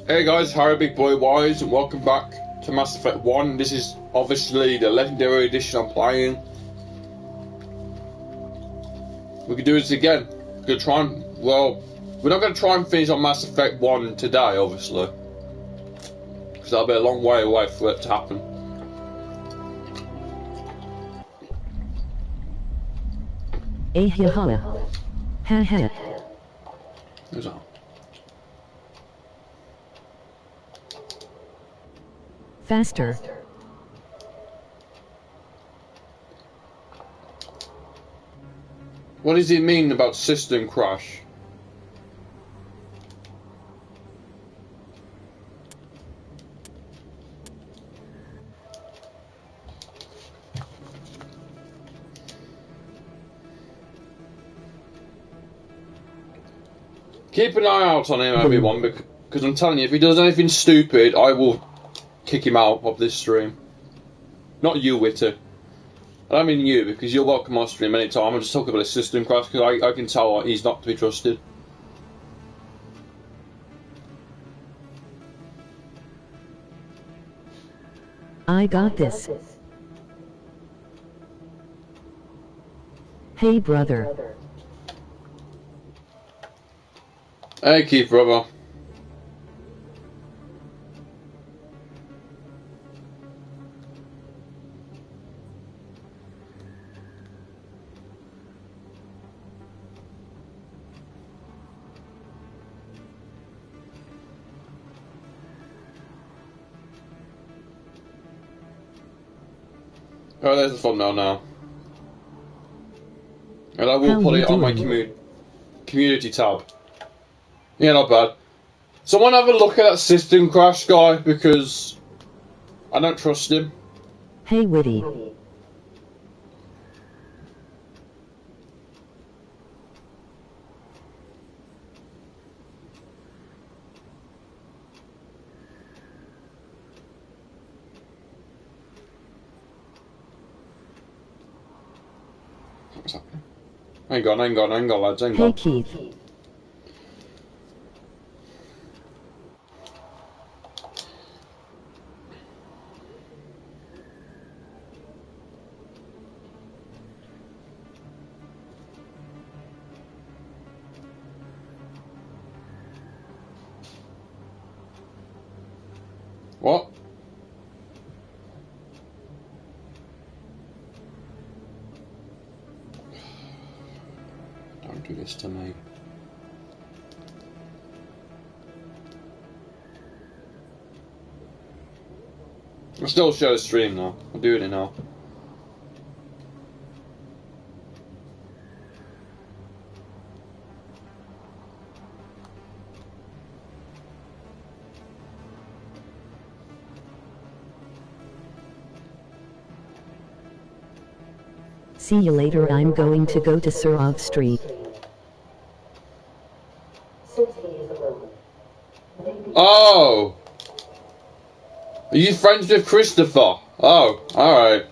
Hey guys, Harry Big Boy Wise, and welcome back to Mass Effect 1. This is obviously the Legendary Edition I'm playing. We can do this again. We're gonna try and, well, we're not going to try and finish on Mass Effect 1 today, obviously. Because that'll be a long way away for it to happen. Who's that? Faster. What does it mean about system crash? Keep an eye out on him, everyone, because I'm telling you, if he does anything stupid, I will kick him out of this stream. Not you, Witter. I don't mean you, because you're welcome on stream anytime. I'm just talking about a system crash, because I can tell he's not to be trusted. I got this. Hey, brother. Hey, Keith, brother. Oh, there's the thumbnail now. And I will put it on my community tab. Yeah, not bad. Someone have a look at that system crash guy, because I don't trust him. Hey, Witty. What's happening? Hang on, lads, hang on. Hey, Keith. What? Don't do this to me. I'll still show the stream now. I'm doing it now. See you later. I'm going to go to Surov Street. Oh! Are you friends with Christopher? Oh, alright.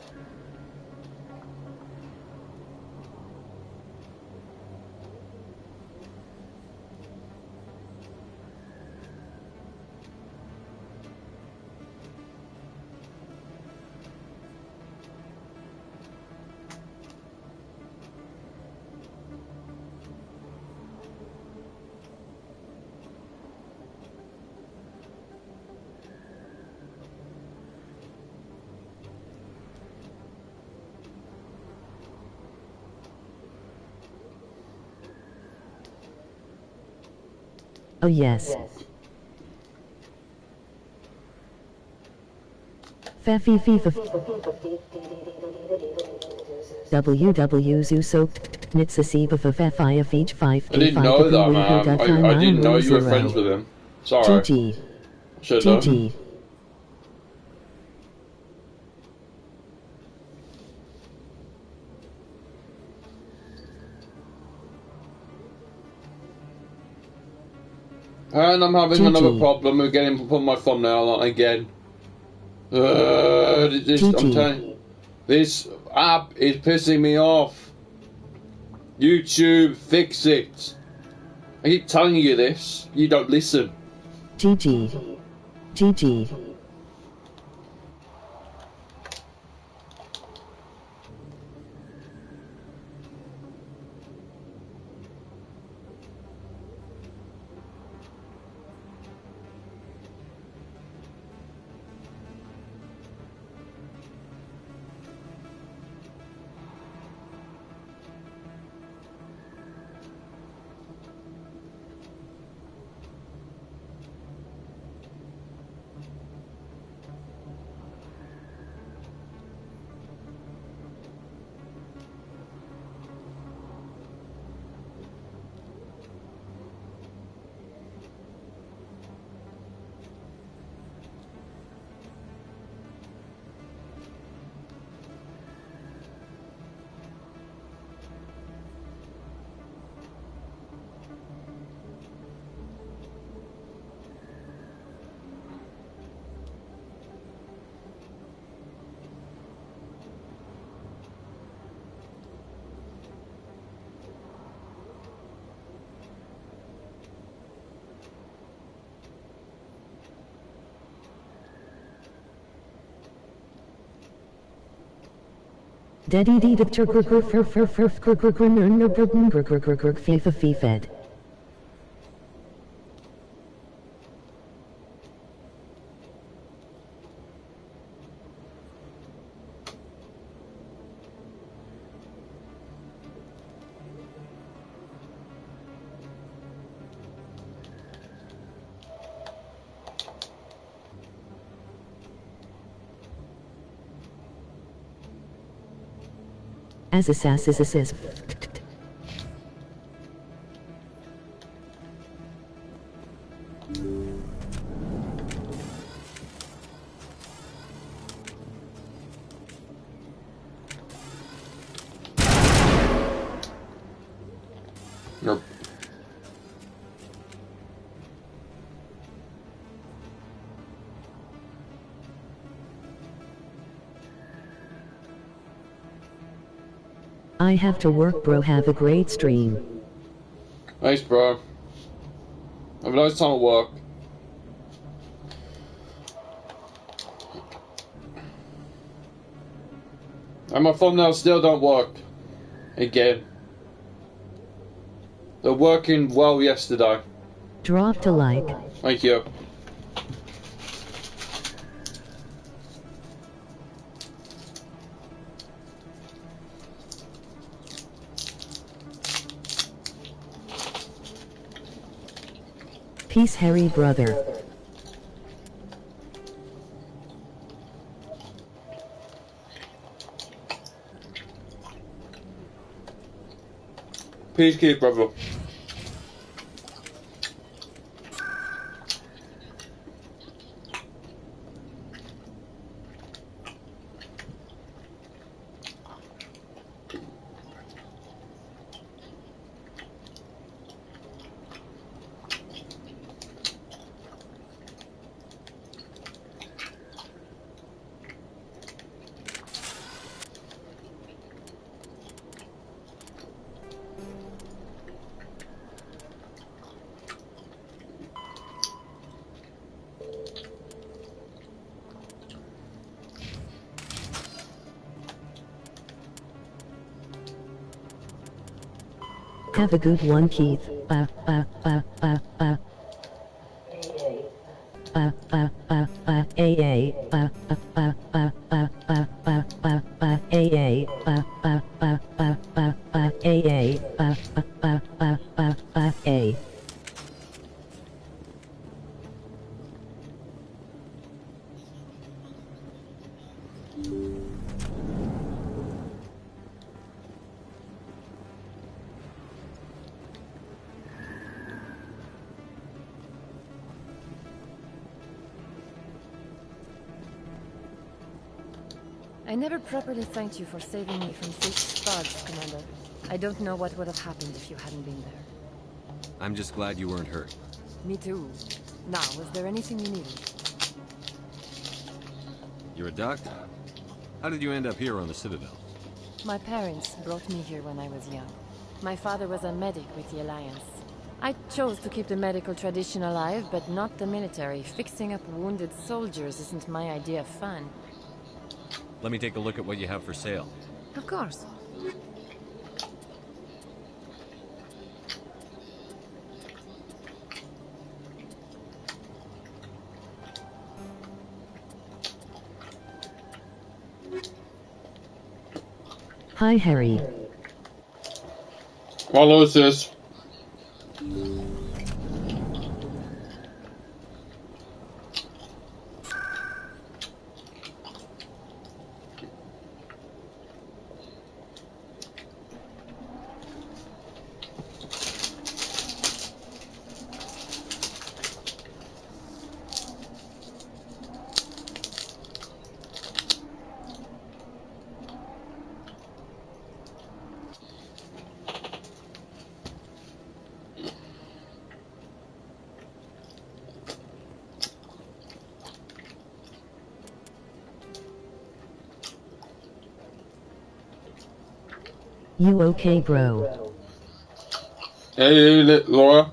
Oh, yes. Faffy FIFA. WW Zuso. Nitsasiba for Fafia Feech 5. I didn't know that, man. I didn't know you were friends with him. Sorry. GG. Should have GG. And I'm having another problem with getting to put my thumbnail on again. I'm telling you, this app is pissing me off. YouTube, fix it. I keep telling you this. You don't listen. GG. GG. Daddy dee the FIFA fed. As a sass is a sis. Nope. I have to work, bro. Have a great stream. Thanks, bro. Have a nice time at work. And my thumbnails still don't work. Again. They're working well yesterday. Dropped a like. Thank you. Peace, Harry brother. Peace, kid, brother. Have a good one, Keith. I never properly thanked you for saving me from 6 thugs, Commander. I don't know what would have happened if you hadn't been there. I'm just glad you weren't hurt. Me too. Now, was there anything you needed? You're a doctor? How did you end up here on the Citadel? My parents brought me here when I was young. My father was a medic with the Alliance. I chose to keep the medical tradition alive, but not the military. Fixing up wounded soldiers isn't my idea of fun. Let me take a look at what you have for sale. Of course. Hi, Harry. Follow this. You okay, bro? Hey, Laura.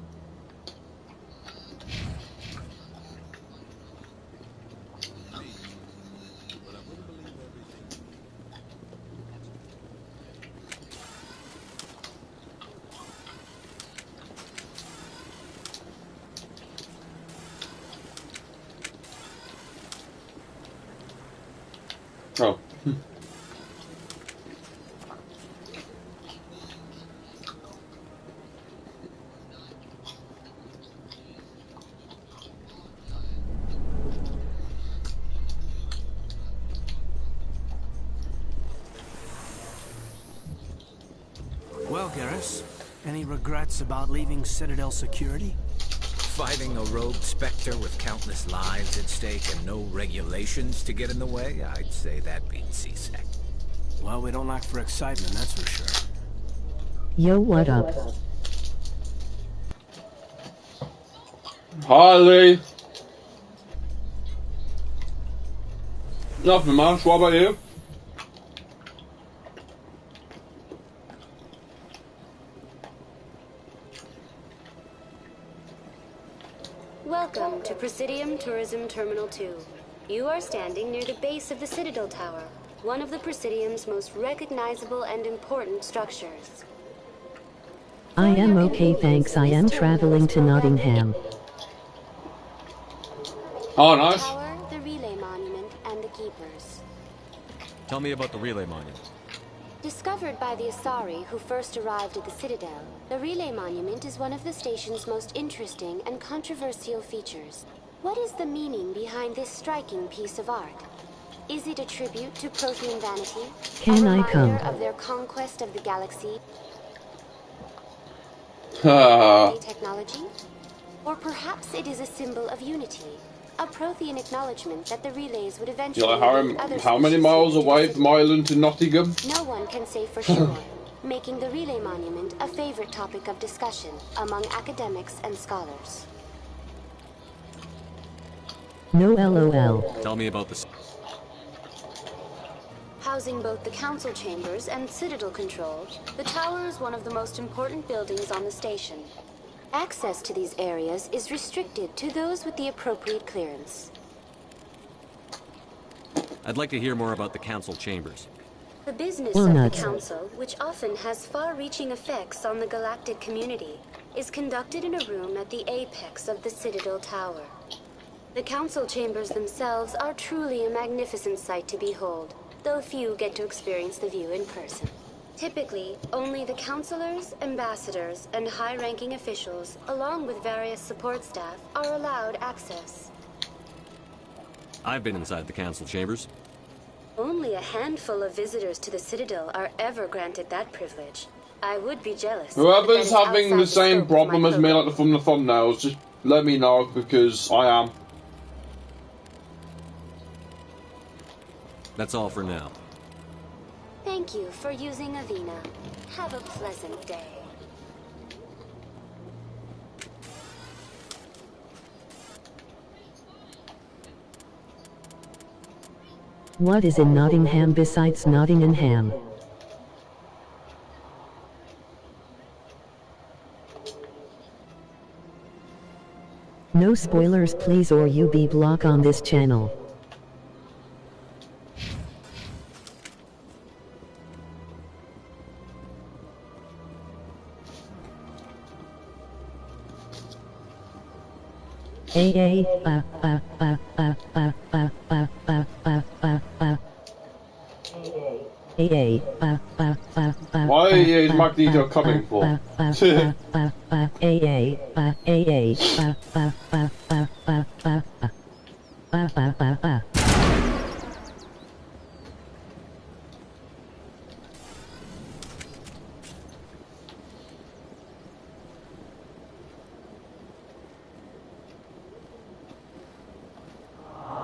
Oh. Well, Garrus, any regrets about leaving Citadel Security? Fighting a rogue Spectre with countless lives at stake and no regulations to get in the way, I'd say that beats CSEC. Well, we don't lack for excitement, that's for sure. Yo, what up? Hi, Lee. Nothing much. What about you? Welcome to Presidium Tourism Terminal 2. You are standing near the base of the Citadel Tower, one of the Presidium's most recognizable and important structures. I am okay, thanks. I am traveling to Nottingham. Oh, The nice. tower, the relay monument, and the keepers. Tell me about the relay monument. Discovered by the Asari who first arrived at the Citadel, the relay monument is one of the station's most interesting and controversial features. What is the meaning behind this striking piece of art? Is it a tribute to Prothean vanity? Can a I come? reminder of their conquest of the galaxy? Technology? Or perhaps it is a symbol of unity, a Prothean acknowledgement that the relays would eventually lead other How many species miles into the away from Citadel. Ireland to Nottingham? No one can say for sure, making the relay monument a favorite topic of discussion among academics and scholars. No LOL. Tell me about the... Housing both the council chambers and Citadel control, the tower is one of the most important buildings on the station. Access to these areas is restricted to those with the appropriate clearance. I'd like to hear more about the council chambers. The business Well, of the nuts. council, which often has far-reaching effects on the galactic community, is conducted in a room at the apex of the Citadel Tower. The council chambers themselves are truly a magnificent sight to behold, though few get to experience the view in person. Typically, only the councilors, ambassadors, and high-ranking officials, along with various support staff, are allowed access. I've been inside the council chambers. Only a handful of visitors to the Citadel are ever granted that privilege. I would be jealous. but that Whoever's is having outside the same scope of my problem as me, program. like from the thumbnails, just let me know, because I am. That's all for now. Thank you for using Avina. Have a pleasant day. What is in Nottingham besides Nottingham? No spoilers please or you be blocked on this channel. Why is Magneto coming for?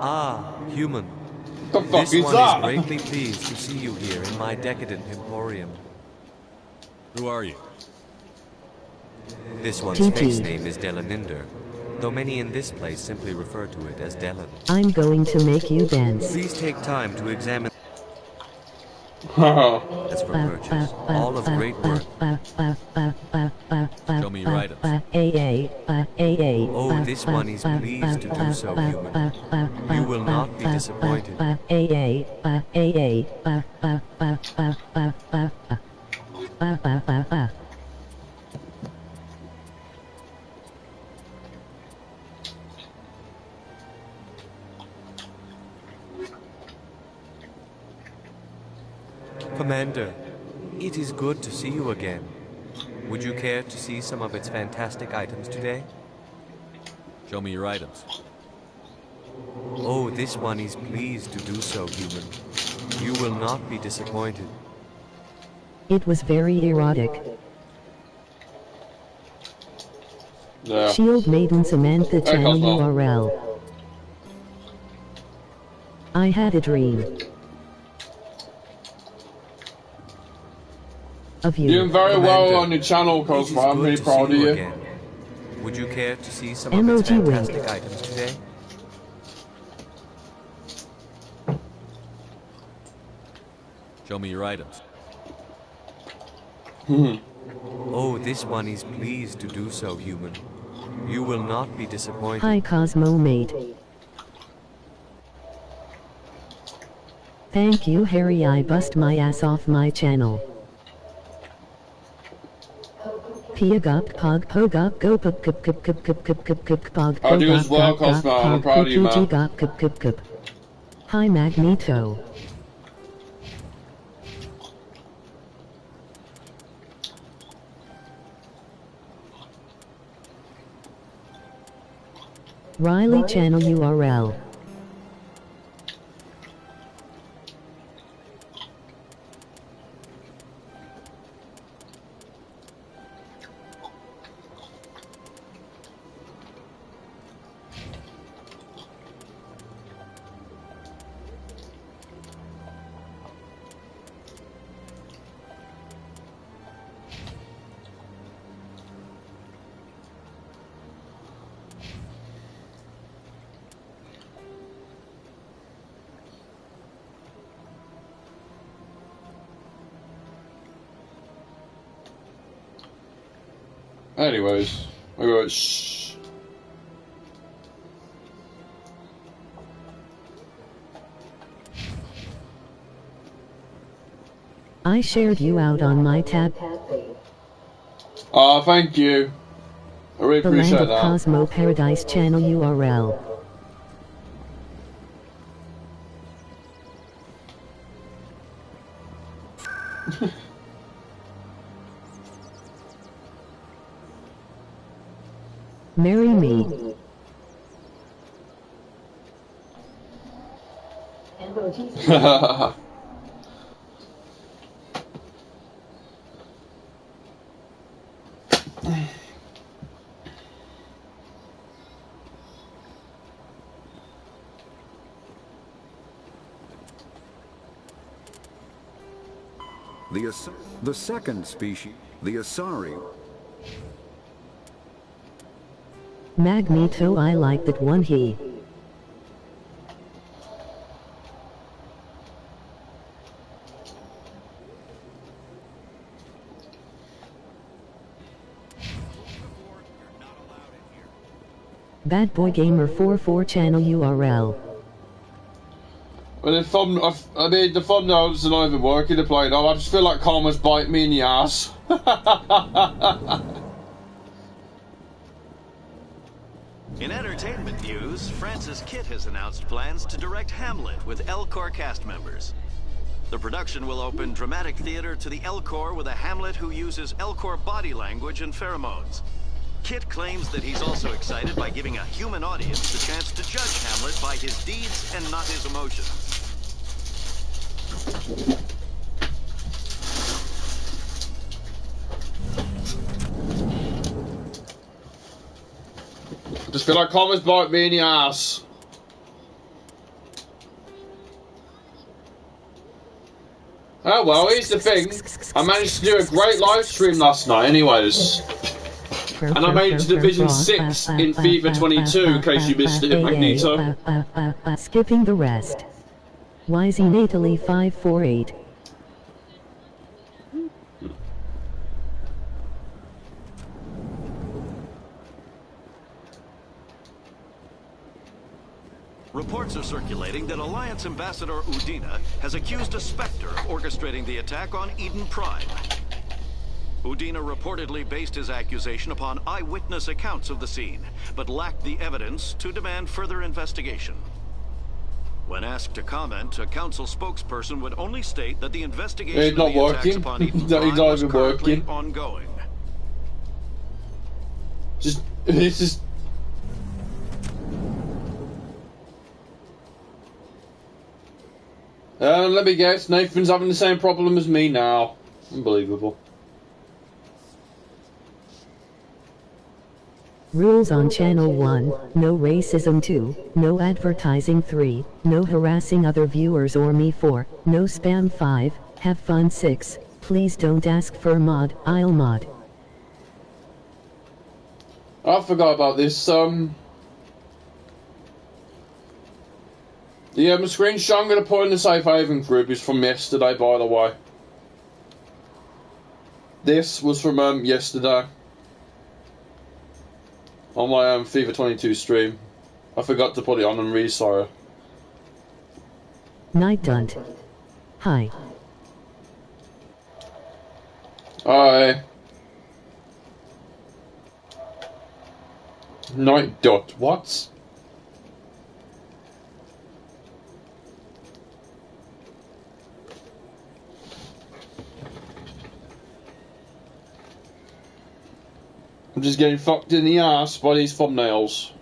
Ah, human. The fuck This is one that? is greatly pleased to see you here in my decadent emporium. Who are you? This one's TT. face name is Delaninder, though many in this place simply refer to it as Delan. I'm going to make you dance. Please take time to examine as for purchase. All of great work. Show me your items. Oh, this one is pleased to do so, human. You will not be disappointed. Commander, it is good to see you again. Would you care to see some of its fantastic items today? Show me your items. Oh, this one is pleased to do so, human. You will not be disappointed. It was very erotic. Yeah. Shield Maiden Samantha channel Cosmo. URL. I had a dream. Of you. You're doing very well Commander, on your channel, It is Cosmo. I'm good really to proud see of you. again. Would you care to see some of its Emoji wink. fantastic items today? Show me your items. Oh, this one is pleased to do so, human. You will not be disappointed. Hi Cosmo mate. Thank you Harry, I bust my ass off my channel. Piagop pog pogop go pup cup cup cup cup cup cup cup pog I'll do as well, Cosmo. I'm proud of you, man. Gop cup cup cup. Hi Magneto. Riley channel URL. Anyways, we go. Shh. I shared you out on my tab. Oh, thank you. I really The Land appreciate of that. Cosmo Paradise channel URL. Marry me. The second species, the Asari. Magneto, I like that one he. Bad Boy Gamer 44 channel URL. Well, the thumbnails are not even working to play now. I just feel like karma's biting me in the ass. In entertainment news, Francis Kitt has announced plans to direct Hamlet with Elcor cast members. The production will open dramatic theater to the Elcor with a Hamlet who uses Elcor body language and pheromones. Kitt claims that he's also excited by giving a human audience the chance to judge Hamlet by his deeds and not his emotions. I just feel like karma's biting me in the ass. Oh well, here's the thing. I managed to do a great live stream last night anyways. And I made it to Division 6 in FIFA 22 in case you missed it, Magneto. Skipping the rest. YZ Natally 548. Reports are circulating that Alliance Ambassador Udina has accused a Spectre of orchestrating the attack on Eden Prime. Udina reportedly based his accusation upon eyewitness accounts of the scene, but lacked the evidence to demand further investigation. When asked to comment, a council spokesperson would only state that the investigation of the attacks upon Eden Prime was currently ongoing. It's just... let me guess, Nathan's having the same problem as me now. Unbelievable. Rules on Channel 1, no racism 2, no advertising 3, no harassing other viewers or me 4, no spam 5, have fun 6, please don't ask for mod, I'll mod. I forgot about this, the screenshot I'm going to put in the Safe Haven group is from yesterday, by the way. This was from yesterday. On my FIFA 22 stream. I forgot to put it on, I'm really sorry. Night Dunt. Hi. Hi. Night Dot. What? I'm just getting fucked in the ass by these thumbnails.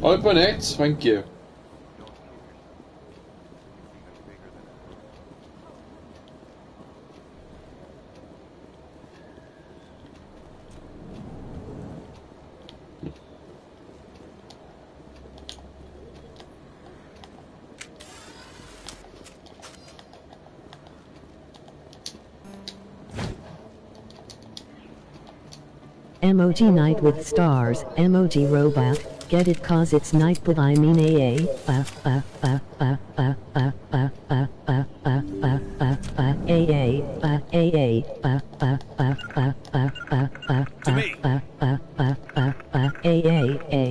Open it, thank you. Emoji night with stars, emoji robot, get it cause it's night but I mean AA,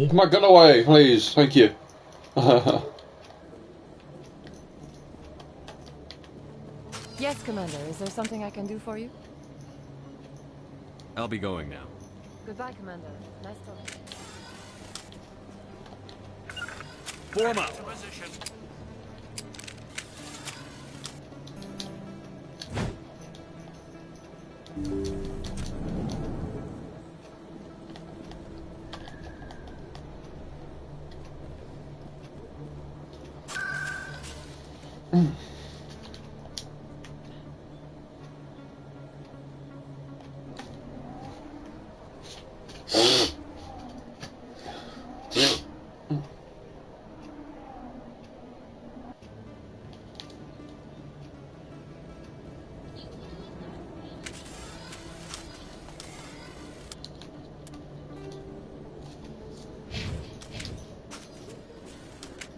Come on, get away, please, thank you. Yes, Commander, is there something I can do for you? I'll be going now. Goodbye, Commander. Nice talking. Form up.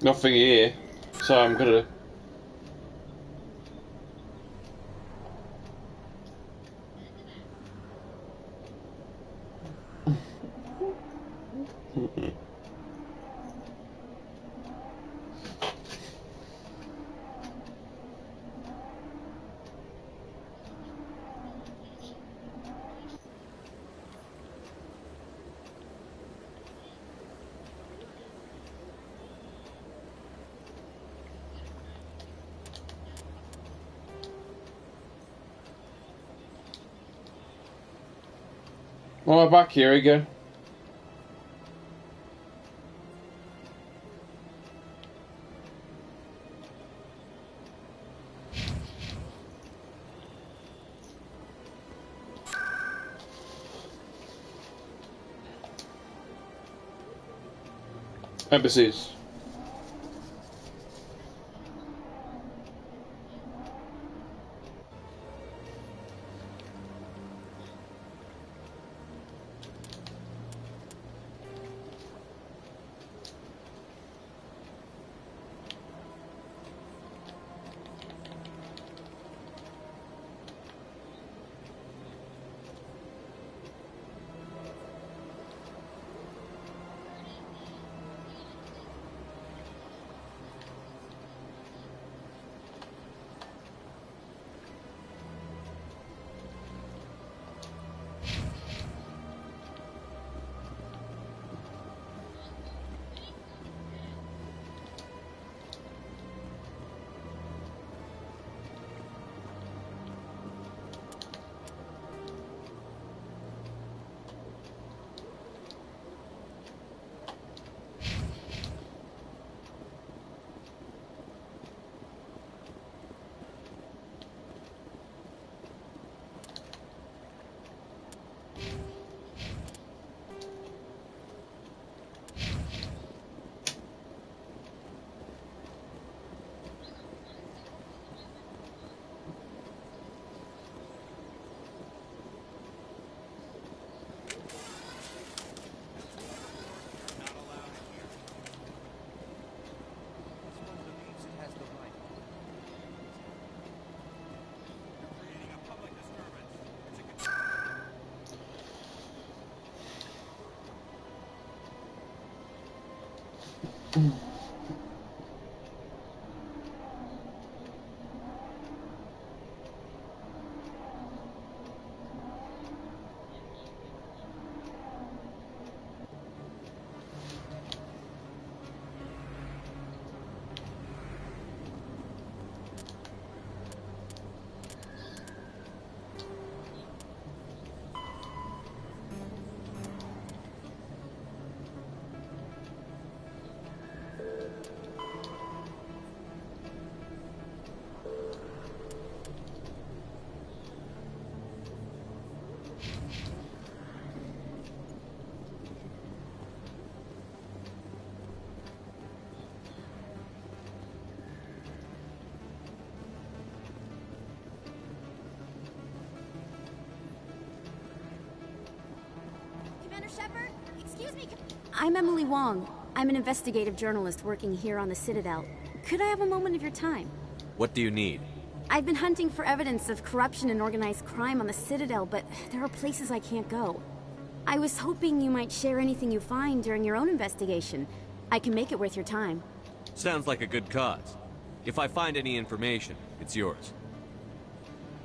Nothing here, so I'm gonna... Well, we're back here again. Embassies. Shepard? Excuse me. I'm Emily Wong. I'm an investigative journalist working here on the Citadel. Could I have a moment of your time? What do you need? I've been hunting for evidence of corruption and organized crime on the Citadel, but there are places I can't go. I was hoping you might share anything you find during your own investigation. I can make it worth your time. Sounds like a good cause. If I find any information, it's yours.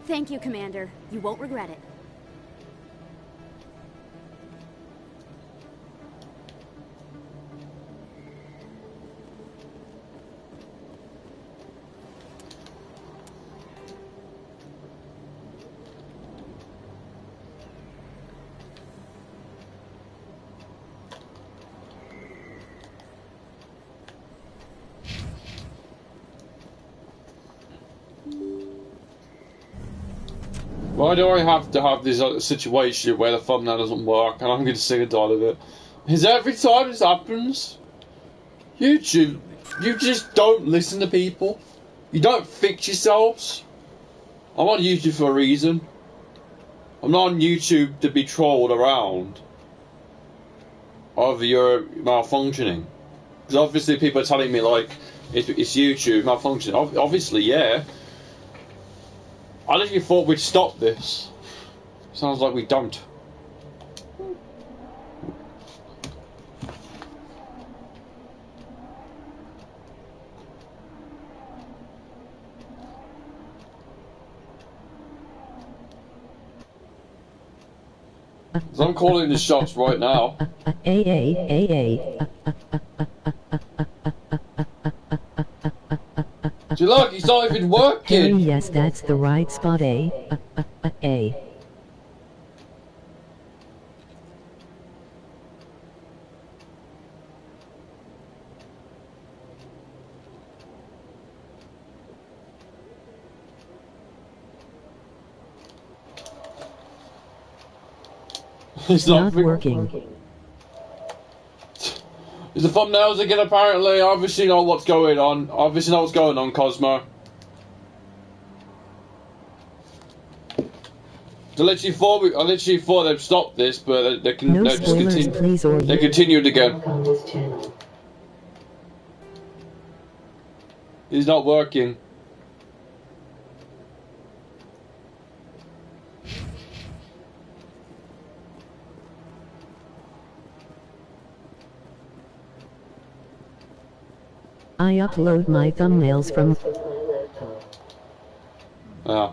Thank you, Commander. You won't regret it. Why do I have to have this situation where the thumbnail doesn't work and I'm getting sick and tired of it? Because every time this happens, YouTube, you just don't listen to people. You don't fix yourselves. I'm on YouTube for a reason. I'm not on YouTube to be trolled around over your malfunctioning. Because obviously people are telling me like, it's YouTube malfunctioning. Obviously, yeah. I literally thought we'd stop this. Sounds like we don't. So I'm calling the shots right now. See, look, it's not even working. Yes, that's the right spot. It's Not working. Is the thumbnails again? Apparently, I obviously know what's going on. Obviously know what's going on, Cosmo. I literally thought they'd stopped this, but they No just spoilers, please, or they continued again. on this channel. It's not working. I upload my thumbnails from Yeah.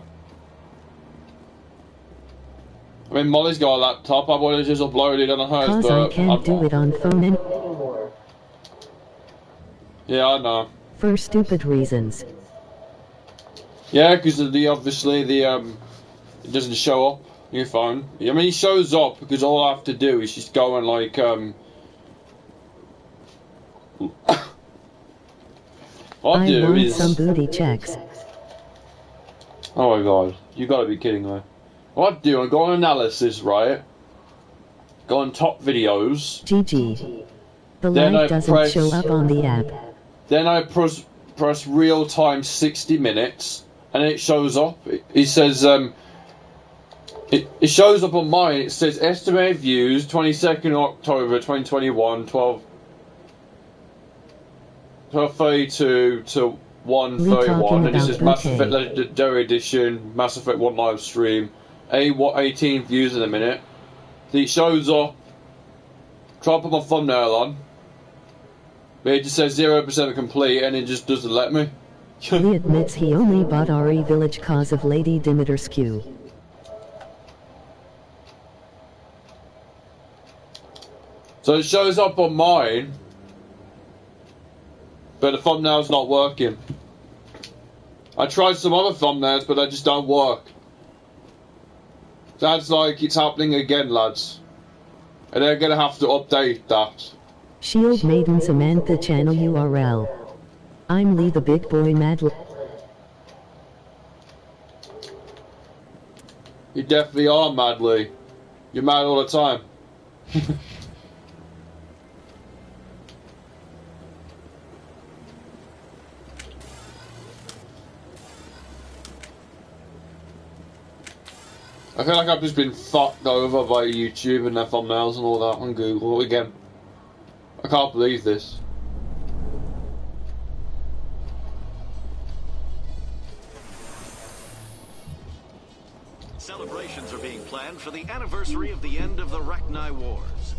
I mean, Molly's got a laptop. I would have just uploaded it on hers, cause but I can't do it on phone anymore. Yeah, I know. For stupid reasons. Yeah, because obviously the it doesn't show up on your phone. I mean, it shows up because all I have to do is just go and like what I do want is some booty checks. Oh my god, you gotta be kidding me. What I do, I go on analysis, right? Go on top videos. GG. The Then light I doesn't press- show up on the app. Then I press real time 60 minutes, and it shows up. It says it shows up on mine. It says estimated views 22nd October 2021, 12:32 to 1:31, and it says Mass Effect Legendary Edition, Mass Effect 1 live stream, 18 views in a minute. So it shows up. Try to put my thumbnail on. But it just says 0% complete, and it just doesn't let me. He admits he only bought RE Village cause of Lady Dimitrescu. So it shows up on mine, but the thumbnail's not working. I tried some other thumbnails, but they just don't work. Sounds like it's happening again, lads. And they're gonna have to update that. Shield Maiden Samantha channel URL. I'm Lee the Big Boy Mad. You definitely are mad, Lee. You're mad all the time. I feel like I've just been fucked over by YouTube and their thumbnails and all that on Google again. I can't believe this. Celebrations are being planned for the anniversary of the end of the Rachni Wars.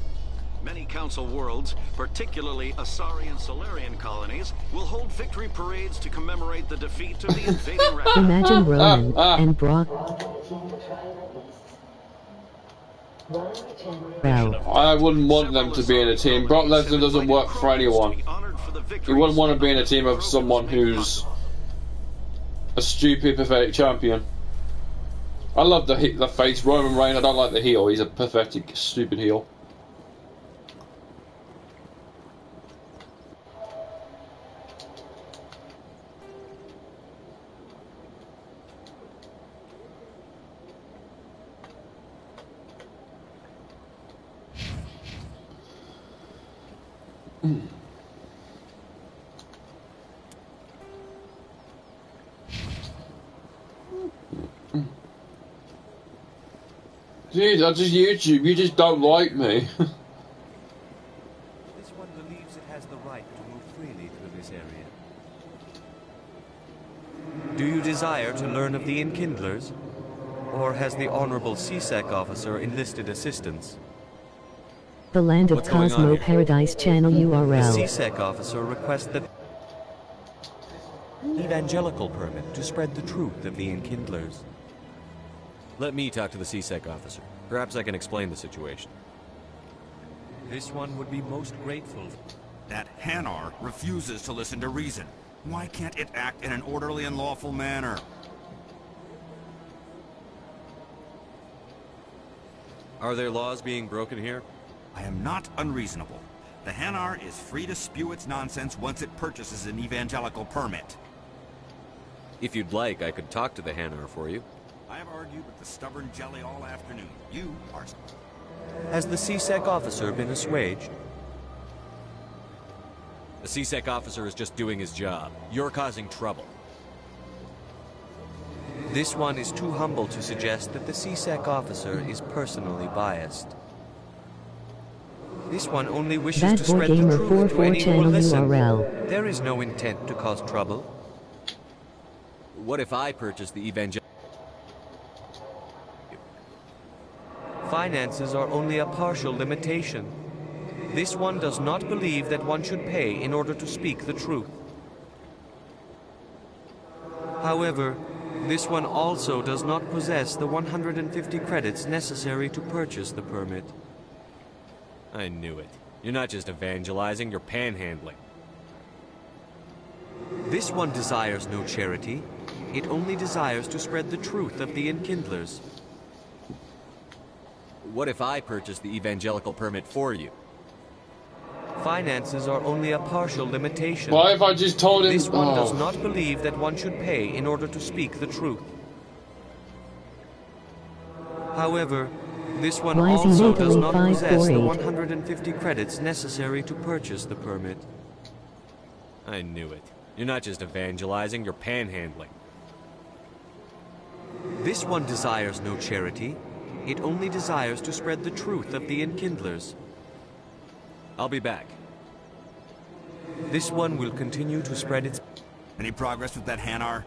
Many Council worlds, particularly Asari and Solarian colonies, will hold victory parades to commemorate the defeat of the invading Rachni. Imagine Roman and Brock. I wouldn't want them to be in a team. Brock Lesnar doesn't work for anyone. You wouldn't want to be in a team of someone who's a stupid, pathetic champion. I love the face Roman Reigns. I don't like the heel. He's a pathetic, stupid heel. Dude, that's just YouTube. You just don't like me. This one believes it has the right to move freely through this area. Do you desire to learn of the Enkindlers? Or has the Honorable CSEC officer enlisted assistance? The Land of What's going on Cosmo here? Paradise channel The URL. CSEC officer requests that evangelical permit to spread the truth of the Enkindlers. Let me talk to the CSEC officer. Perhaps I can explain the situation. This one would be most grateful. That Hanar refuses to listen to reason. Why can't it act in an orderly and lawful manner? Are there laws being broken here? I am not unreasonable. The Hanar is free to spew its nonsense once it purchases an evangelical permit. If you'd like, I could talk to the Hanar for you. I have argued with the stubborn jelly all afternoon. You are... Has the CSEC officer been assuaged? The CSEC officer is just doing his job. You're causing trouble. This one is too humble to suggest that the CSEC officer is personally biased. This one only wishes Bad to Boy spread the Gamer truth to 44 any who will channel listen. URL. There is no intent to cause trouble. What if I purchase the evangel... Finances are only a partial limitation. This one does not believe that one should pay in order to speak the truth. However, this one also does not possess the 150 credits necessary to purchase the permit. I knew it. You're not just evangelizing, you're panhandling. This one desires no charity. It only desires to spread the truth of the Enkindlers. What if I purchase the evangelical permit for you? Finances are only a partial limitation. What if I just told him... This one does not believe that one should pay in order to speak the truth. However, this one also does not possess the 150 credits necessary to purchase the permit. I knew it. You're not just evangelizing, you're panhandling. This one desires no charity. It only desires to spread the truth of the Enkindlers. I'll be back. This one will continue to spread its... Any progress with that Hanar?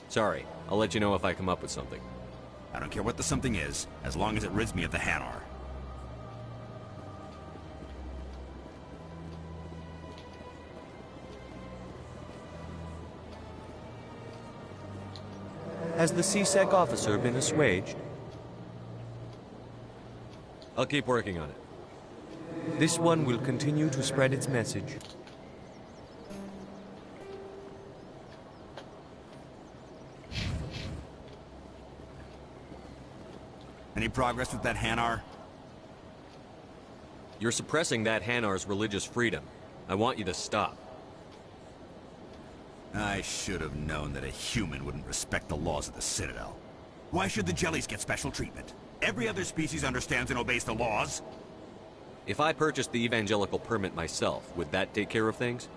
Sorry, I'll let you know if I come up with something. I don't care what the something is, as long as it rids me of the Hanar. Has the CSEC officer been assuaged? I'll keep working on it. This one will continue to spread its message. Any progress with that Hanar? You're suppressing that Hanar's religious freedom. I want you to stop. I should have known that a human wouldn't respect the laws of the Citadel. Why should the jellies get special treatment? Every other species understands and obeys the laws. If I purchased the evangelical permit myself, would that take care of things?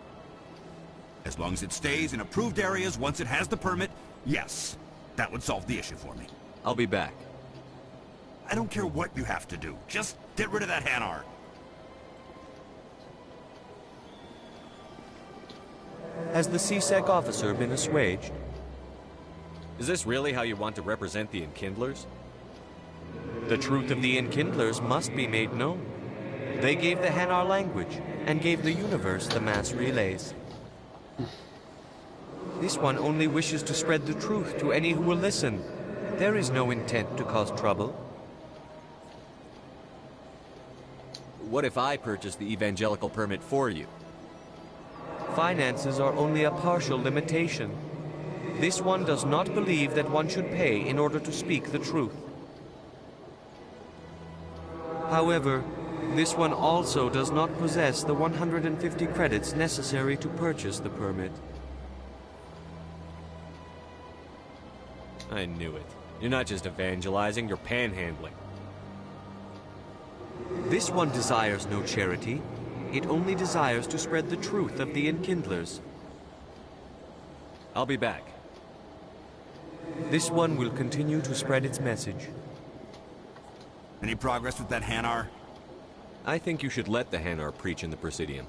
As long as it stays in approved areas once it has the permit, yes. That would solve the issue for me. I'll be back. I don't care what you have to do. Just get rid of that Hanar. Has the CSEC officer been assuaged? Is this really how you want to represent the Enkindlers? The truth of the Enkindlers must be made known. They gave the Hanar language, and gave the universe the mass relays. This one only wishes to spread the truth to any who will listen. There is no intent to cause trouble. What if I purchase the evangelical permit for you? Finances are only a partial limitation. This one does not believe that one should pay in order to speak the truth. However, this one also does not possess the 150 credits necessary to purchase the permit. I knew it. You're not just evangelizing, you're panhandling. This one desires no charity. It only desires to spread the truth of the Enkindlers. I'll be back. This one will continue to spread its message. Any progress with that Hanar? I think you should let the Hanar preach in the Presidium.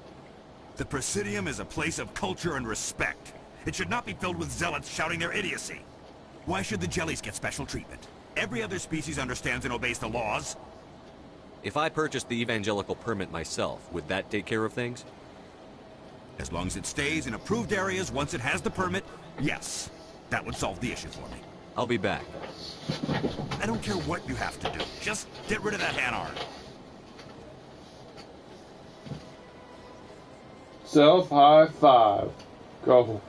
The Presidium is a place of culture and respect. It should not be filled with zealots shouting their idiocy. Why should the jellies get special treatment? Every other species understands and obeys the laws. If I purchased the evangelical permit myself, would that take care of things? As long as it stays in approved areas once it has the permit, yes. That would solve the issue for me. I'll be back. I don't care what you have to do. Just get rid of that Hanar. Self high five. Go.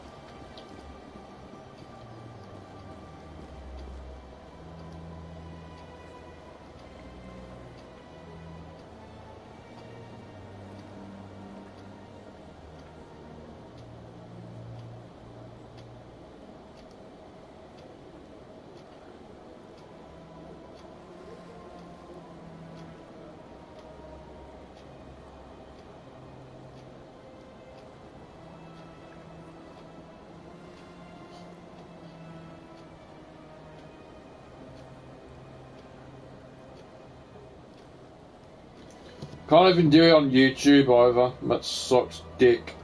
Can't even do it on YouTube either. That sucks dick.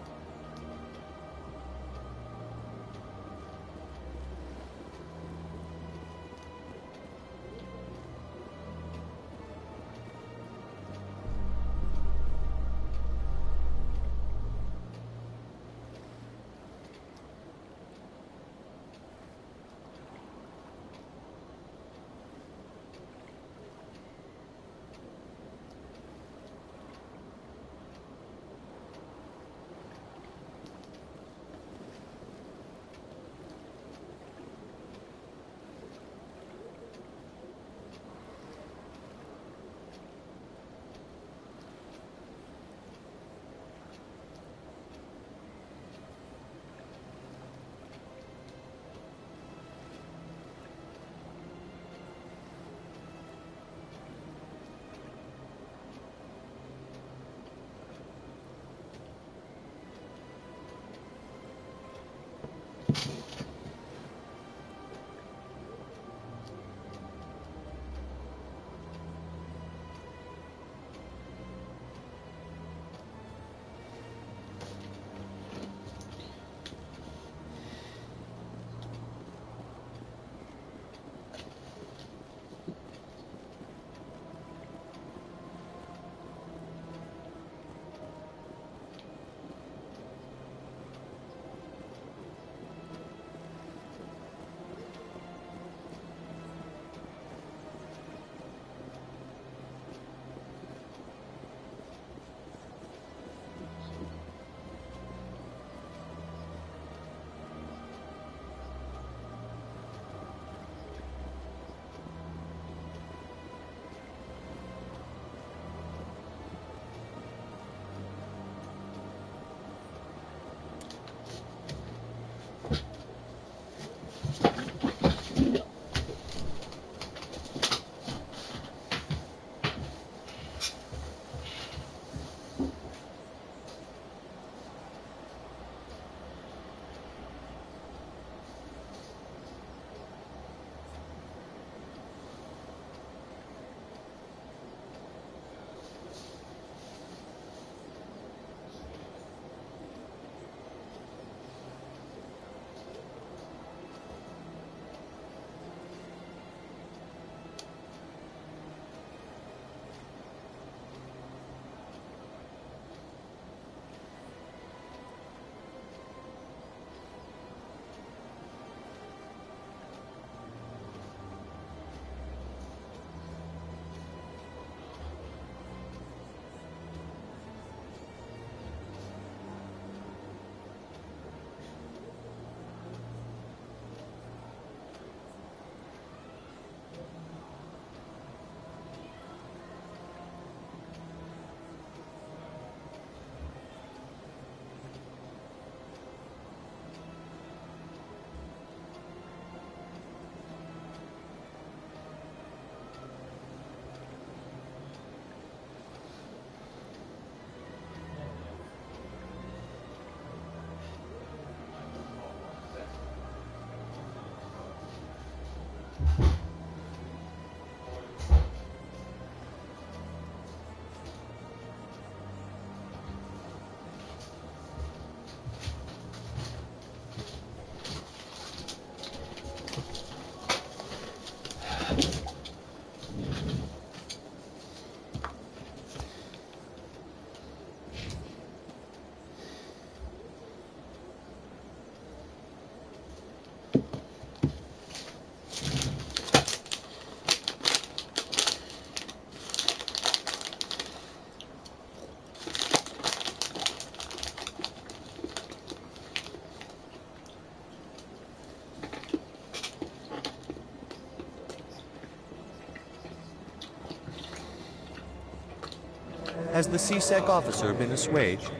Has the CSEC officer been assuaged?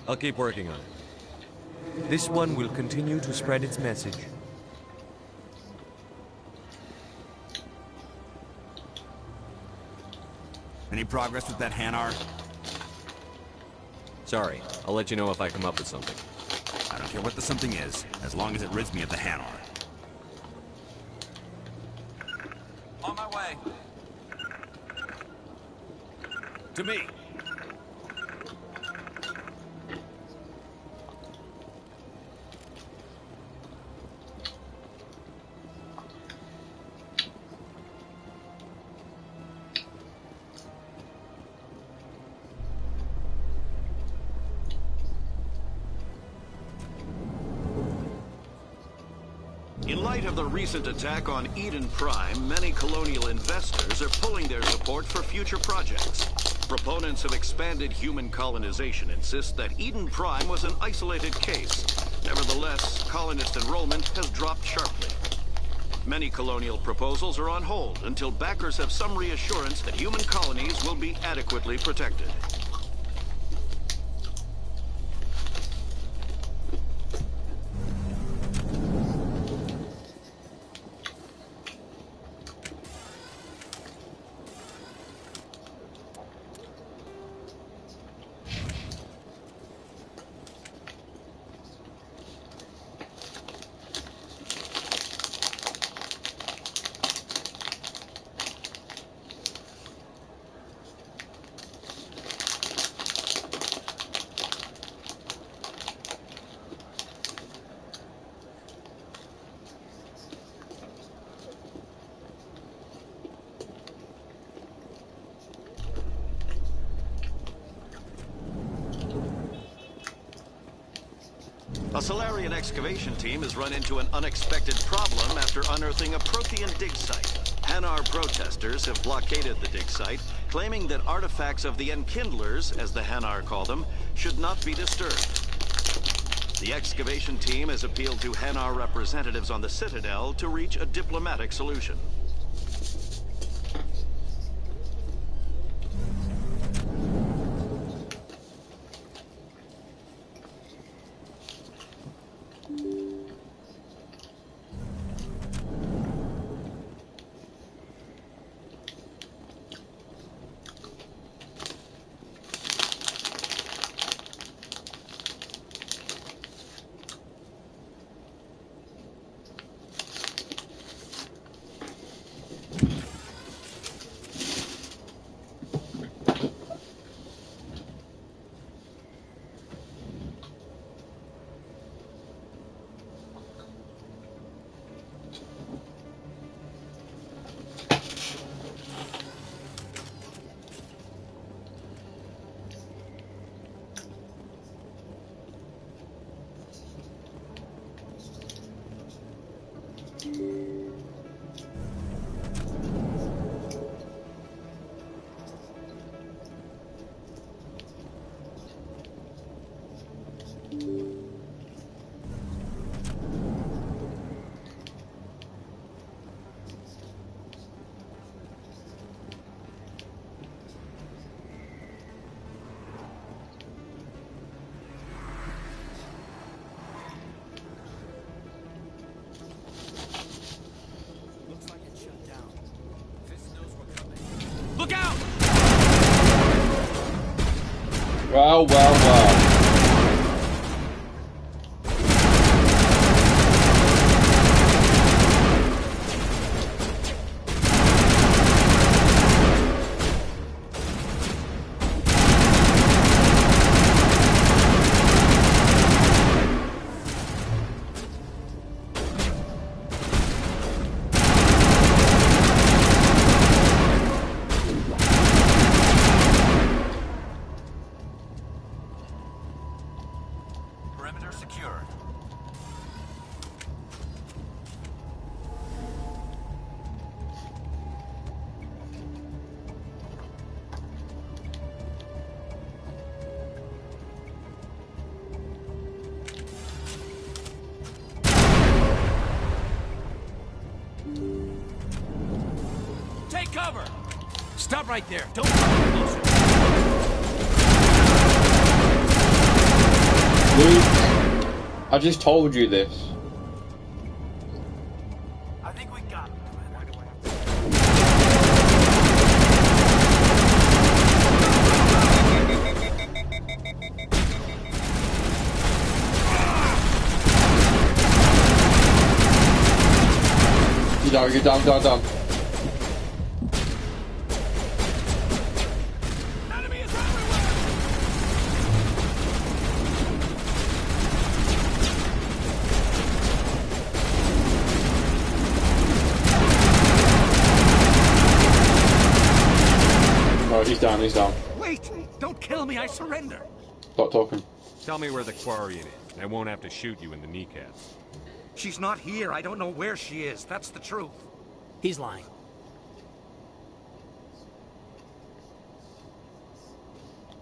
I'll keep working on it. This one will continue to spread its message. Any progress with that Hanar? Sorry, I'll let you know if I come up with something. I don't care what the something is, as long as it rids me of the Hanar. On my way. To me. In light of the recent attack on Eden Prime, many colonial investors are pulling their support for future projects. Proponents of expanded human colonization insist that Eden Prime was an isolated case. Nevertheless, colonist enrollment has dropped sharply. Many colonial proposals are on hold until backers have some reassurance that human colonies will be adequately protected. A Salarian excavation team has run into an unexpected problem after unearthing a Prothean dig site. Hanar protesters have blockaded the dig site, claiming that artifacts of the Enkindlers, as the Hanar call them, should not be disturbed. The excavation team has appealed to Hanar representatives on the Citadel to reach a diplomatic solution. Look out! Well, well, well. Perimeter secured. Take cover! Stop right there. Don't come closer. Luke, I just told you this. I think we got him. You're down. Enemy he's down. Wait! Don't kill me, I surrender! Stop talking. Tell me where the Quarian is, and I won't have to shoot you in the kneecaps. She's not here. I don't know where she is. That's the truth. He's lying.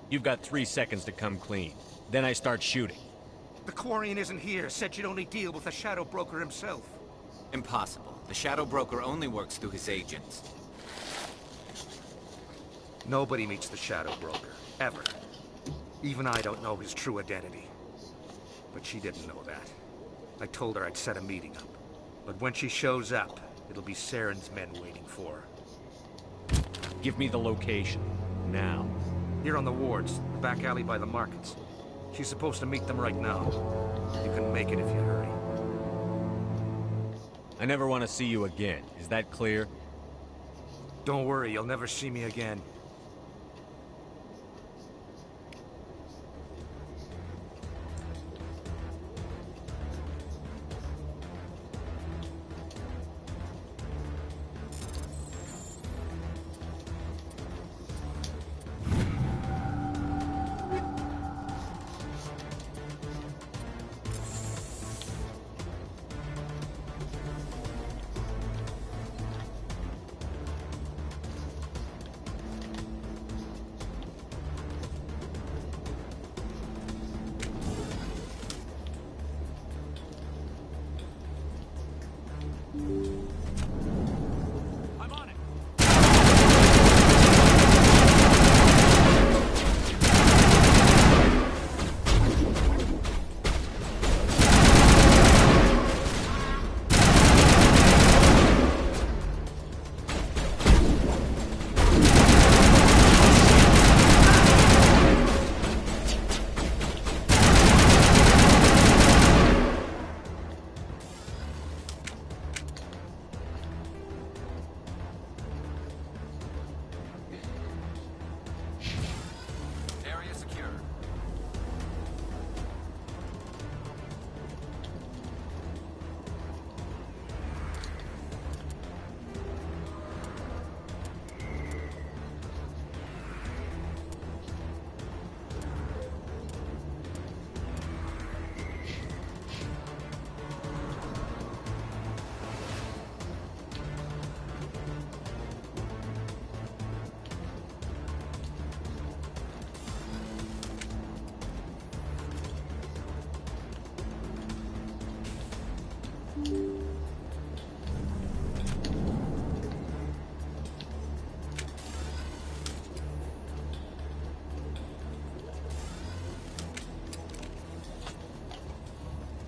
You've got 3 seconds to come clean. Then I start shooting. The Quarian isn't here. Said you'd only deal with the Shadow Broker himself. Impossible. The Shadow Broker only works through his agents. Nobody meets the Shadow Broker. Ever. Even I don't know his true identity. But she didn't know that. I told her I'd set a meeting up. But when she shows up, it'll be Saren's men waiting for her. Give me the location. Now. Here on the wards, the back alley by the markets. She's supposed to meet them right now. You can make it if you hurry. I never want to see you again. Is that clear? Don't worry, you'll never see me again.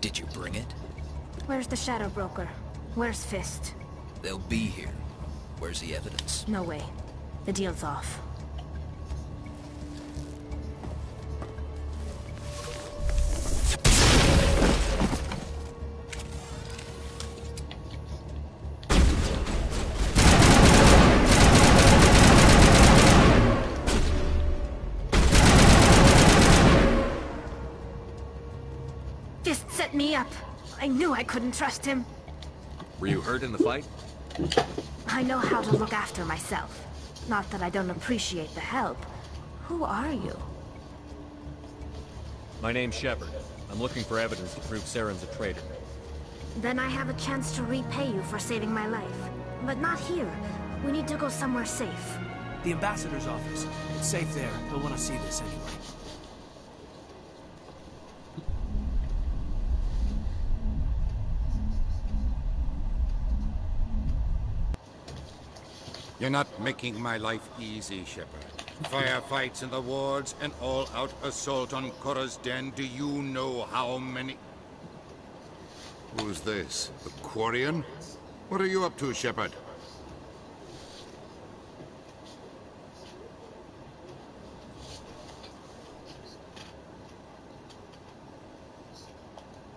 Did you bring it? Where's the Shadow Broker? Where's Fist? They'll be here. Where's the evidence? No way. The deal's off. Fist set me up. I knew I couldn't trust him. Were you hurt in the fight? I know how to look after myself. Not that I don't appreciate the help. Who are you? My name's Shepard. I'm looking for evidence to prove Saren's a traitor. Then I have a chance to repay you for saving my life. But not here. We need to go somewhere safe. The ambassador's office. It's safe there. He'll want to see this anyway. You're not making my life easy, Shepard. Firefights in the wards, an all-out assault on Korra's den. Do you know how many... Who's this? The Quarian? What are you up to, Shepard?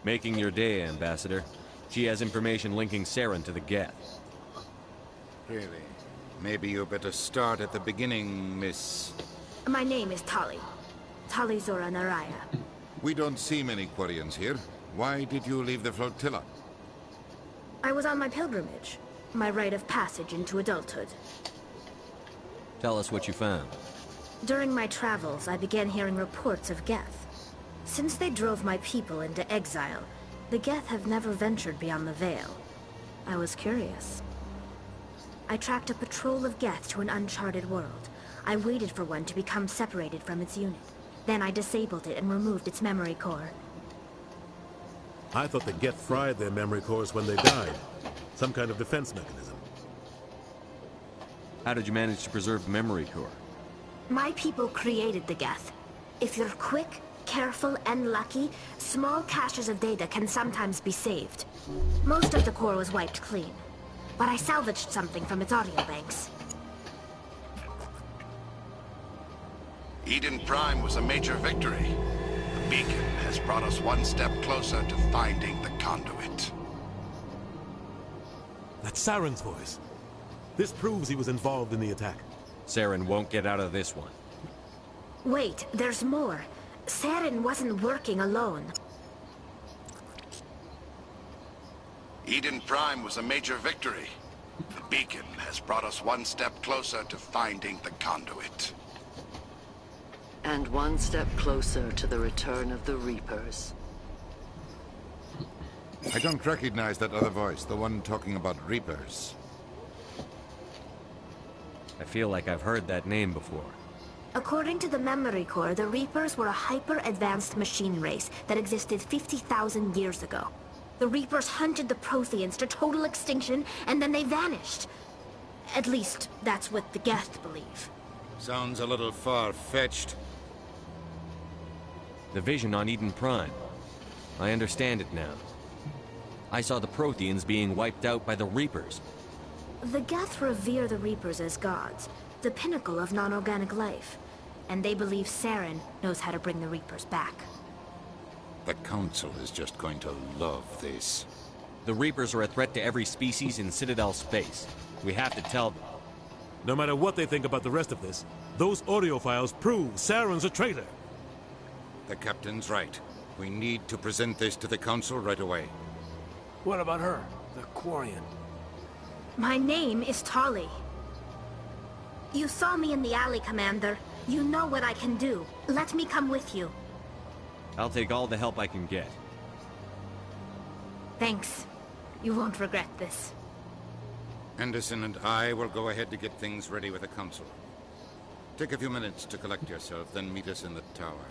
Making your day, Ambassador. She has information linking Saren to the Geth. Really? Maybe you better start at the beginning, Miss... My name is Tali. Tali Zora Naraya. We don't see many Quarians here. Why did you leave the flotilla? I was on my pilgrimage. My rite of passage into adulthood. Tell us what you found. During my travels, I began hearing reports of Geth. Since they drove my people into exile, the Geth have never ventured beyond the Veil. I was curious. I tracked a patrol of Geth to an uncharted world. I waited for one to become separated from its unit. Then I disabled it and removed its memory core. I thought the Geth fried their memory cores when they died. Some kind of defense mechanism. How did you manage to preserve the memory core? My people created the Geth. If you're quick, careful, and lucky, small caches of data can sometimes be saved. Most of the core was wiped clean, but I salvaged something from its audio banks. Eden Prime was a major victory. The beacon has brought us one step closer to finding the conduit. That's Saren's voice. This proves he was involved in the attack. Saren won't get out of this one. Wait, there's more. Saren wasn't working alone. Eden Prime was a major victory. The beacon has brought us one step closer to finding the conduit. And one step closer to the return of the Reapers. I don't recognize that other voice, the one talking about Reapers. I feel like I've heard that name before. According to the memory core, the Reapers were a hyper-advanced machine race that existed 50,000 years ago. The Reapers hunted the Protheans to total extinction, and then they vanished. At least, that's what the Geth believe. Sounds a little far-fetched. The vision on Eden Prime. I understand it now. I saw the Protheans being wiped out by the Reapers. The Geth revere the Reapers as gods, the pinnacle of non-organic life. And they believe Saren knows how to bring the Reapers back. The Council is just going to love this. The Reapers are a threat to every species in Citadel space. We have to tell them. No matter what they think about the rest of this, those audio files prove Saren's a traitor. The Captain's right. We need to present this to the Council right away. What about her, the Quarian? My name is Tali. You saw me in the alley, Commander. You know what I can do. Let me come with you. I'll take all the help I can get. Thanks. You won't regret this. Anderson and I will go ahead to get things ready with the Council. Take a few minutes to collect yourself, then meet us in the tower.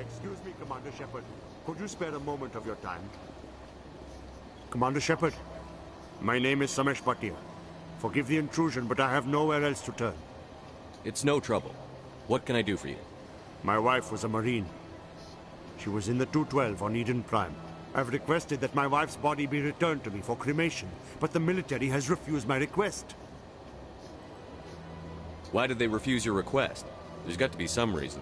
Excuse me, Commander Shepard. Could you spare a moment of your time? Commander Shepard, my name is Samesh Bhatia. Forgive the intrusion, but I have nowhere else to turn. It's no trouble. What can I do for you? My wife was a Marine. She was in the 212 on Eden Prime. I've requested that my wife's body be returned to me for cremation, but the military has refused my request. Why did they refuse your request? There's got to be some reason.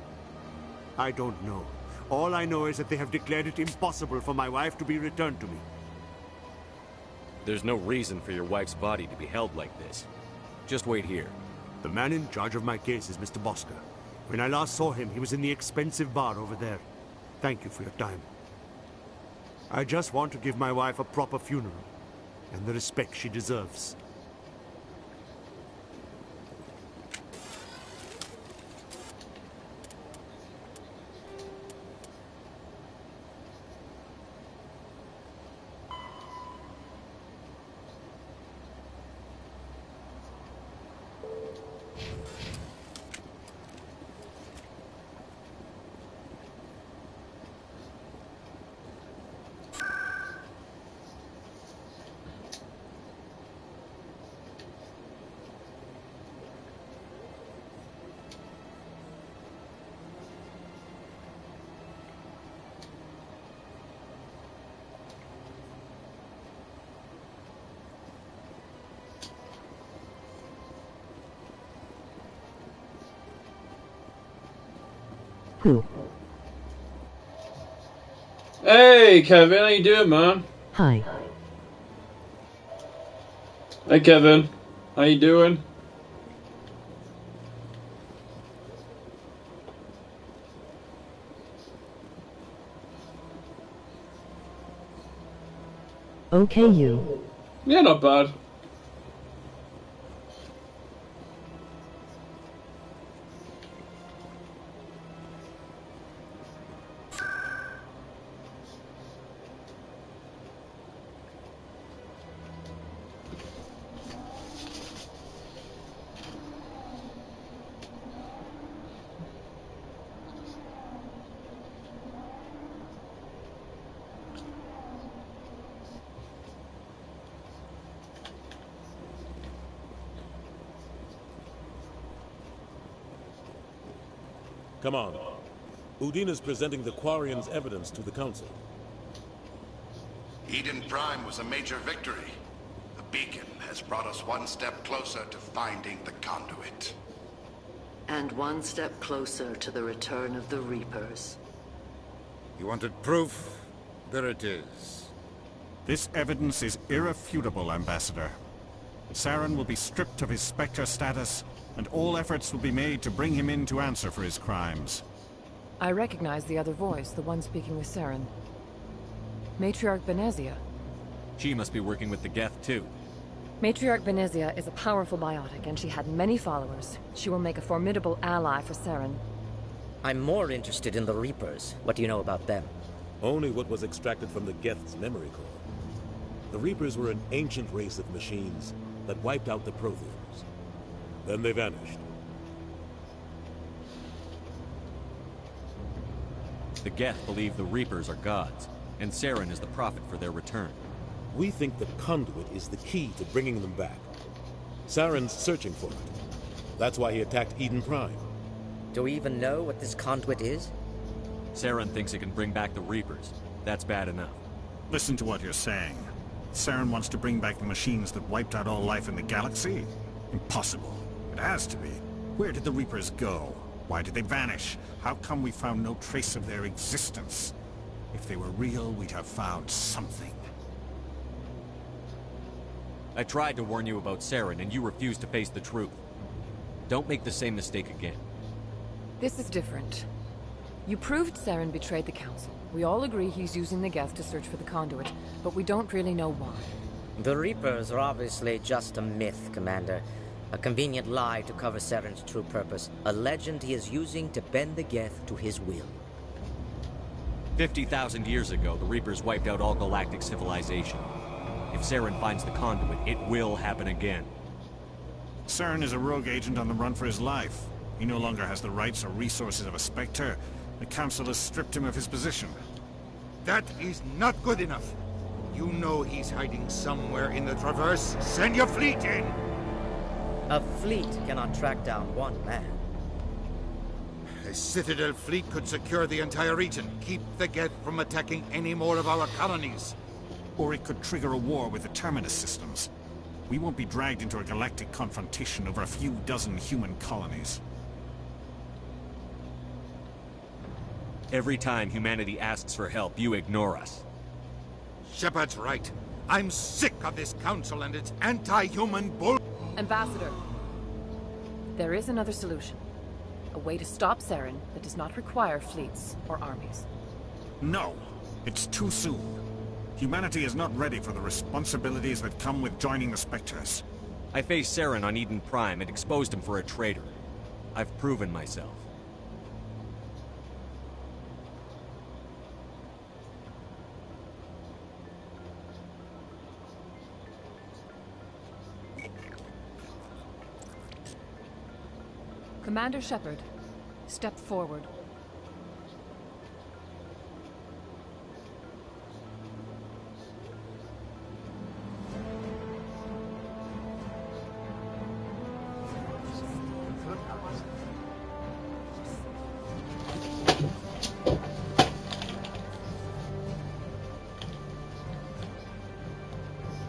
I don't know. All I know is that they have declared it impossible for my wife to be returned to me. There's no reason for your wife's body to be held like this. Just wait here. The man in charge of my case is Mr. Bosker. When I last saw him, he was in the expensive bar over there. Thank you for your time. I just want to give my wife a proper funeral, and the respect she deserves. Who? Hey, Kevin, how you doing, man? Hi. Hey, Kevin, how you doing? Okay, you. Yeah, not bad. Come on. Udina's presenting the Quarian's evidence to the Council. Eden Prime was a major victory. The beacon has brought us one step closer to finding the conduit. And one step closer to the return of the Reapers. You wanted proof? There it is. This evidence is irrefutable, Ambassador. Saren will be stripped of his Spectre status, and all efforts will be made to bring him in to answer for his crimes. I recognize the other voice, the one speaking with Saren. Matriarch Benezia. She must be working with the Geth, too. Matriarch Benezia is a powerful biotic, and she had many followers. She will make a formidable ally for Saren. I'm more interested in the Reapers. What do you know about them? Only what was extracted from the Geth's memory core. The Reapers were an ancient race of machines that wiped out the Protheans. Then they vanished. The Geth believe the Reapers are gods, and Saren is the prophet for their return. We think the conduit is the key to bringing them back. Saren's searching for it. That's why he attacked Eden Prime. Do we even know what this conduit is? Saren thinks it can bring back the Reapers. That's bad enough. Listen to what you're saying. Saren wants to bring back the machines that wiped out all life in the galaxy? Impossible. It has to be. Where did the Reapers go? Why did they vanish? How come we found no trace of their existence? If they were real, we'd have found something. I tried to warn you about Saren, and you refused to face the truth. Don't make the same mistake again. This is different. You proved Saren betrayed the Council. We all agree he's using the Geth to search for the conduit, but we don't really know why. The Reapers are obviously just a myth, Commander. A convenient lie to cover Saren's true purpose. A legend he is using to bend the Geth to his will. 50,000 years ago, the Reapers wiped out all galactic civilization. If Saren finds the conduit, it will happen again. Saren is a rogue agent on the run for his life. He no longer has the rights or resources of a Spectre, The Council has stripped him of his position. That is not good enough. You know he's hiding somewhere in the Traverse. Send your fleet in! A fleet cannot track down one man. A Citadel fleet could secure the entire region, keep the Geth from attacking any more of our colonies. Or it could trigger a war with the Terminus systems. We won't be dragged into a galactic confrontation over a few dozen human colonies. Every time humanity asks for help, you ignore us. Shepard's right. I'm sick of this council and its anti-human bull... Ambassador, there is another solution. A way to stop Saren that does not require fleets or armies. No, it's too soon. Humanity is not ready for the responsibilities that come with joining the Spectres. I faced Saren on Eden Prime and exposed him for a traitor. I've proven myself. Commander Shepard, step forward.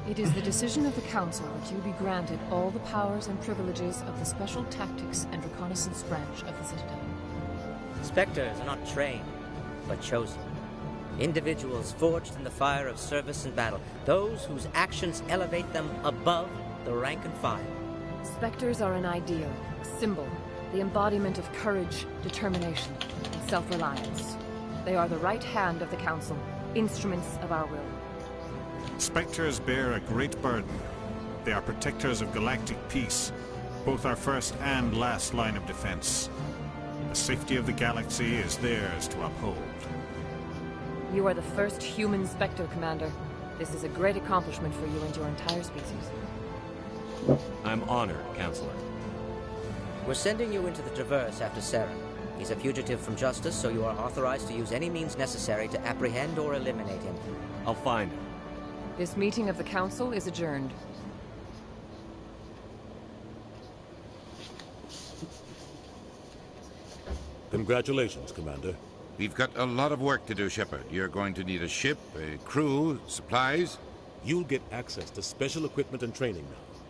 It is the decision of the Council that you be granted all the powers and privileges of the Special Tactics and Reconnaissance Branch of the Citadel. Spectres are not trained, but chosen. Individuals forged in the fire of service and battle. Those whose actions elevate them above the rank and file. Spectres are an ideal, a symbol, the embodiment of courage, determination, and self-reliance. They are the right hand of the Council, instruments of our will. Spectres bear a great burden. They are protectors of galactic peace, both our first and last line of defense. The safety of the galaxy is theirs to uphold. You are the first human Spectre, Commander. This is a great accomplishment for you and your entire species. I'm honored, Counselor. We're sending you into the Traverse after Saren. He's a fugitive from justice, so you are authorized to use any means necessary to apprehend or eliminate him. I'll find him. This meeting of the Council is adjourned. Congratulations, Commander. We've got a lot of work to do, Shepard. You're going to need a ship, a crew, supplies. You'll get access to special equipment and training now.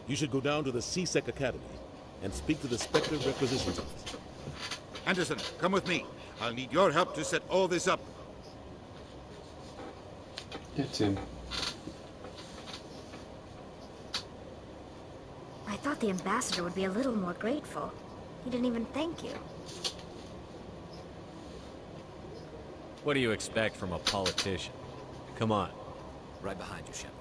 You should go down to the C-Sec Academy and speak to the Spectre Requisitions Officer. Anderson, come with me. I'll need your help to set all this up. Get him. I thought the ambassador would be a little more grateful. He didn't even thank you. What do you expect from a politician? Come on. Right behind you, Shepard.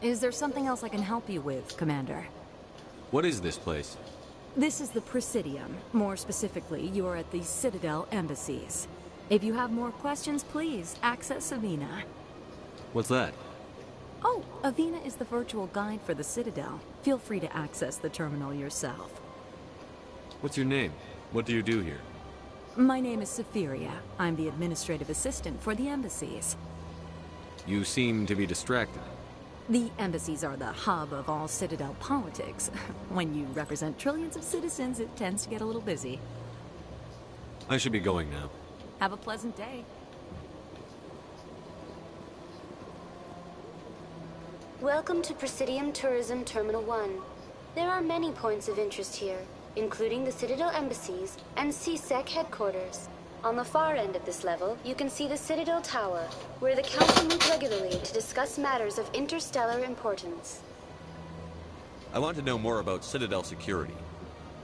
Is there something else I can help you with, Commander? What is this place? This is the Presidium. More specifically, you are at the Citadel embassies. If you have more questions, please access Avina. What's that? Oh, Avina is the virtual guide for the Citadel. Feel free to access the terminal yourself. What's your name? What do you do here? My name is Safiria. I'm the administrative assistant for the embassies. You seem to be distracted. The embassies are the hub of all Citadel politics. When you represent trillions of citizens, it tends to get a little busy. I should be going now. Have a pleasant day. Welcome to Presidium Tourism Terminal 1. There are many points of interest here, including the Citadel embassies and CSEC headquarters. On the far end of this level, you can see the Citadel Tower, where the Council meets regularly to discuss matters of interstellar importance. I want to know more about Citadel security.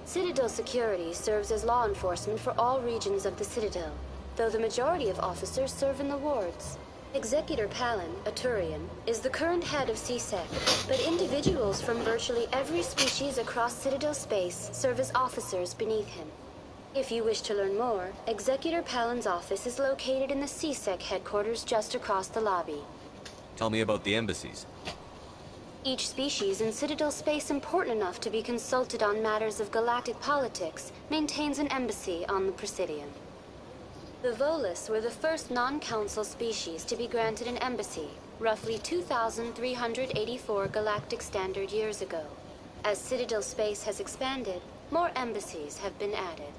Citadel security serves as law enforcement for all regions of the Citadel, though the majority of officers serve in the wards. Executor Palin, a Turian, is the current head of CSEC, but individuals from virtually every species across Citadel space serve as officers beneath him. If you wish to learn more, Executor Palin's office is located in the CSEC headquarters just across the lobby. Tell me about the embassies. Each species in Citadel space important enough to be consulted on matters of galactic politics maintains an embassy on the Presidium. The Volus were the first non-council species to be granted an embassy, roughly 2,384 galactic standard years ago. As Citadel space has expanded, more embassies have been added.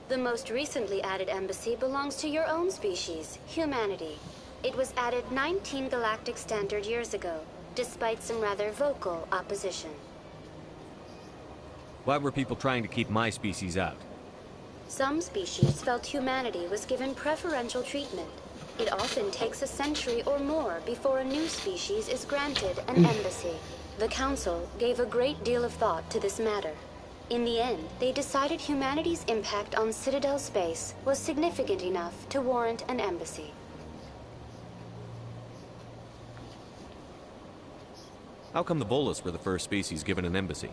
The most recently added embassy belongs to your own species, humanity. It was added 19 galactic standard years ago, despite some rather vocal opposition. Why were people trying to keep my species out? Some species felt humanity was given preferential treatment. It often takes a century or more before a new species is granted an embassy. The Council gave a great deal of thought to this matter. In the end, they decided humanity's impact on Citadel space was significant enough to warrant an embassy. How come the Volus were the first species given an embassy?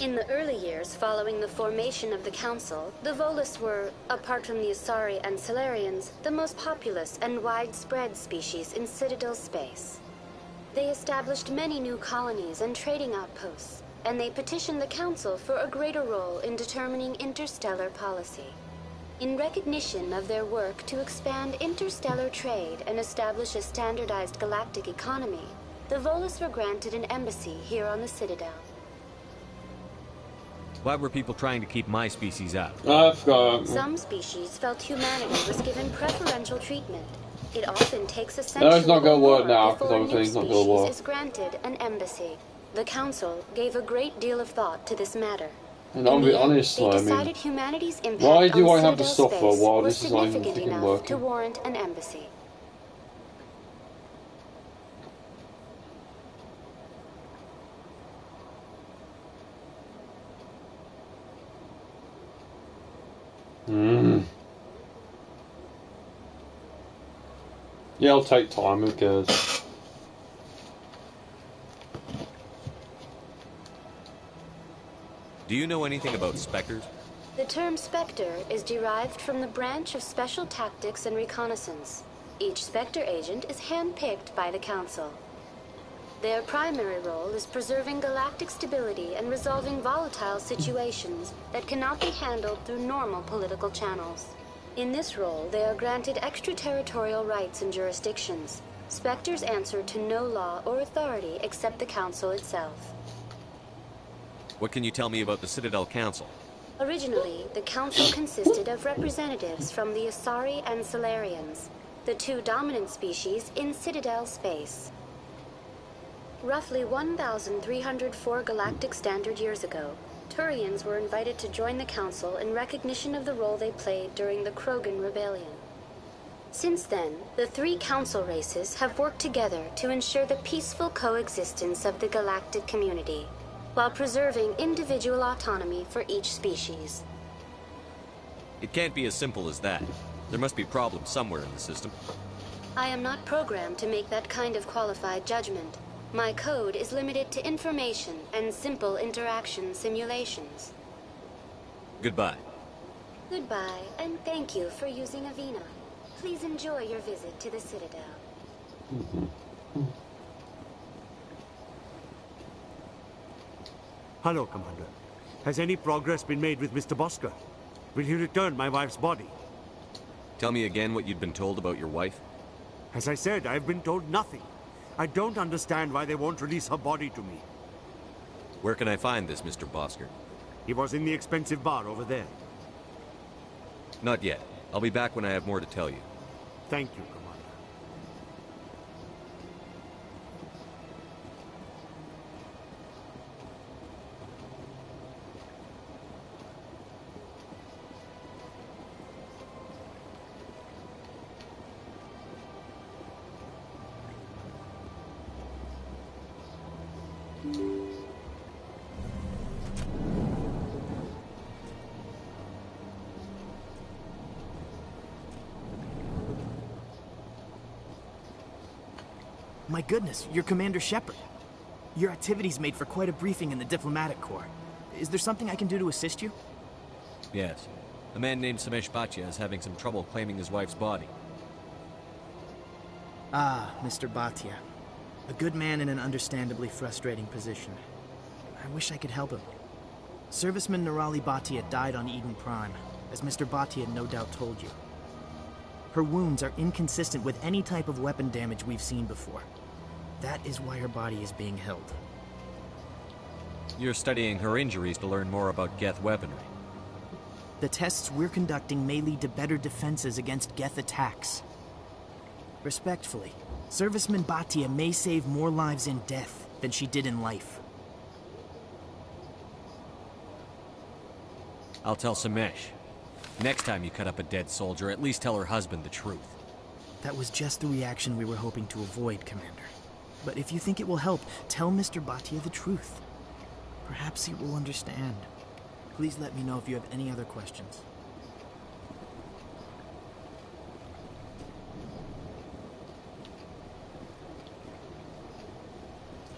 In the early years following the formation of the Council, the Volus were, apart from the Asari and Salarians, the most populous and widespread species in Citadel space. They established many new colonies and trading outposts, and they petitioned the Council for a greater role in determining interstellar policy. In recognition of their work to expand interstellar trade and establish a standardized galactic economy, the Volus were granted an embassy here on the Citadel. Why were people trying to keep my species out? Some species felt humanity was given preferential treatment. It often takes a century No, it's not going to work now, before because a I'm saying new it's not going to work. species is granted an embassy. The Council gave a great deal of thought to this matter. And I'll be honest, They I decided mean, humanity's impact why do on I have to Citadel suffer space while was this is not even significant freaking enough working? to warrant an embassy. Yeah, I'll take time, who cares? Do you know anything about Spectres? The term Spectre is derived from the branch of Special Tactics and Reconnaissance. Each Spectre agent is handpicked by the Council. Their primary role is preserving galactic stability and resolving volatile situations that cannot be handled through normal political channels. In this role, they are granted extraterritorial rights and jurisdictions. Spectres answer to no law or authority except the Council itself. What can you tell me about the Citadel Council? Originally, the Council consisted of representatives from the Asari and Salarians, the two dominant species in Citadel space. Roughly 1,304 galactic standard years ago, Turians were invited to join the Council in recognition of the role they played during the Krogan Rebellion. Since then, the three Council races have worked together to ensure the peaceful coexistence of the galactic community, while preserving individual autonomy for each species. It can't be as simple as that. There must be problems somewhere in the system. I am not programmed to make that kind of qualified judgment. My code is limited to information and simple interaction simulations. Goodbye. Goodbye, and thank you for using Avina. Please enjoy your visit to the Citadel. Hello, Commander. Has any progress been made with Mr. Bosker? Will he return my wife's body? Tell me again what you'd been told about your wife? As I said, I've been told nothing. I don't understand why they won't release her body to me. Where can I find this Mr. Bosker? He was in the expensive bar over there. Not yet. I'll be back when I have more to tell you. Thank you, Commander. My goodness, you're Commander Shepard. Your activities made for quite a briefing in the Diplomatic Corps. Is there something I can do to assist you? Yes. A man named Samesh Bhatia is having some trouble claiming his wife's body. Ah, Mr. Bhatia. A good man in an understandably frustrating position. I wish I could help him. Serviceman Nirali Bhatia died on Eden Prime, as Mr. Bhatia no doubt told you. Her wounds are inconsistent with any type of weapon damage we've seen before. That is why her body is being held. You're studying her injuries to learn more about Geth weaponry. The tests we're conducting may lead to better defenses against Geth attacks. Respectfully, Serviceman Bhatia may save more lives in death than she did in life. I'll tell Samesh. Next time you cut up a dead soldier, at least tell her husband the truth. That was just the reaction we were hoping to avoid, Commander. But if you think it will help, tell Mr. Bhatia the truth. Perhaps he will understand. Please let me know if you have any other questions.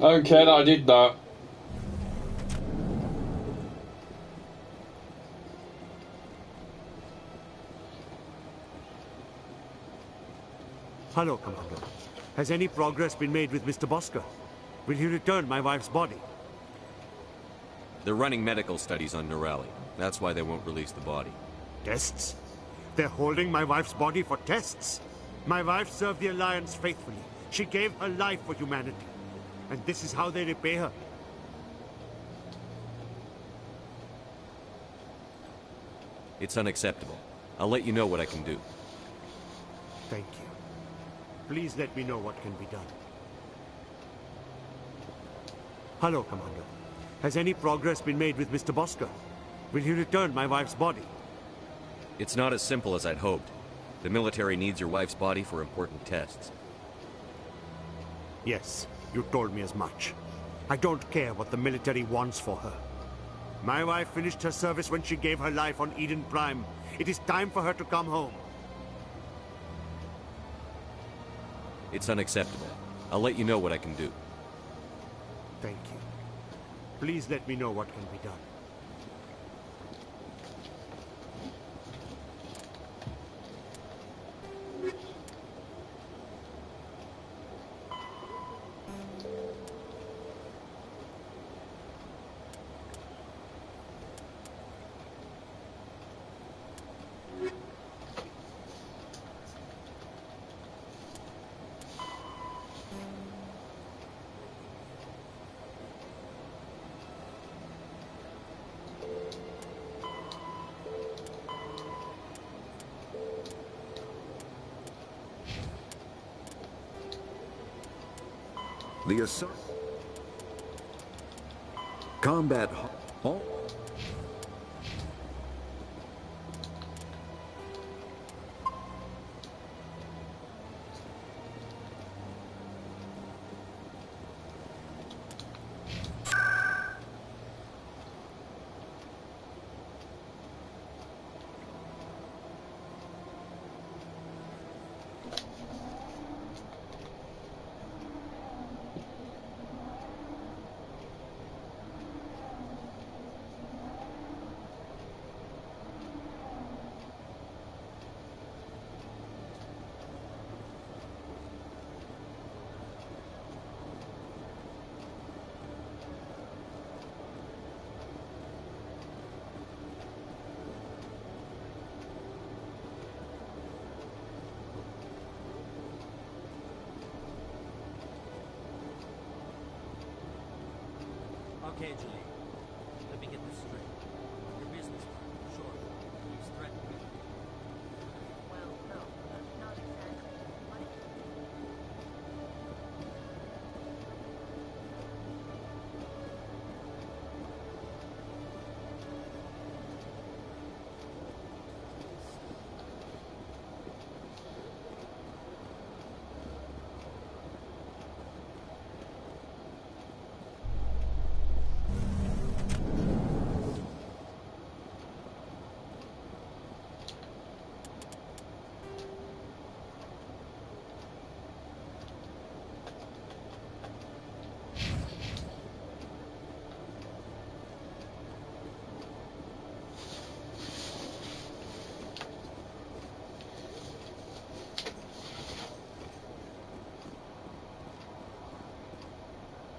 Okay, I did that. Hello, Commander. Has any progress been made with Mr. Bosker? Will he return my wife's body? They're running medical studies on Nirali. That's why they won't release the body. Tests? They're holding my wife's body for tests? My wife served the Alliance faithfully. She gave her life for humanity. And this is how they repay her. It's unacceptable. I'll let you know what I can do. Thank you. Please let me know what can be done. Hello, Commander. Has any progress been made with Mr. Bosker? Will he return my wife's body? It's not as simple as I'd hoped. The military needs your wife's body for important tests. Yes, you told me as much. I don't care what the military wants for her. My wife finished her service when she gave her life on Eden Prime. It is time for her to come home. It's unacceptable. I'll let you know what I can do. Thank you. Please let me know what can be done. The assault. Combat. Oh. Occasionally. Let me get this straight. Your business partner, sure. He's threatened me. Well, no, not exactly.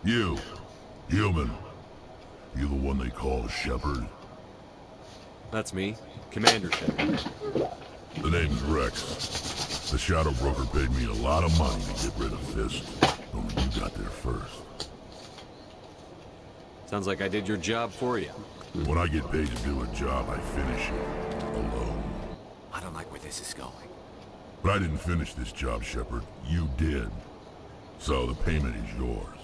You, human. You the one they call Shepard? That's me, Commander Shepard. The name's Rex. The Shadow Broker paid me a lot of money to get rid of Fist. Only you got there first. Sounds like I did your job for you. When I get paid to do a job, I finish it. Alone. I don't like where this is going. But I didn't finish this job, Shepard. You did. So the payment is yours.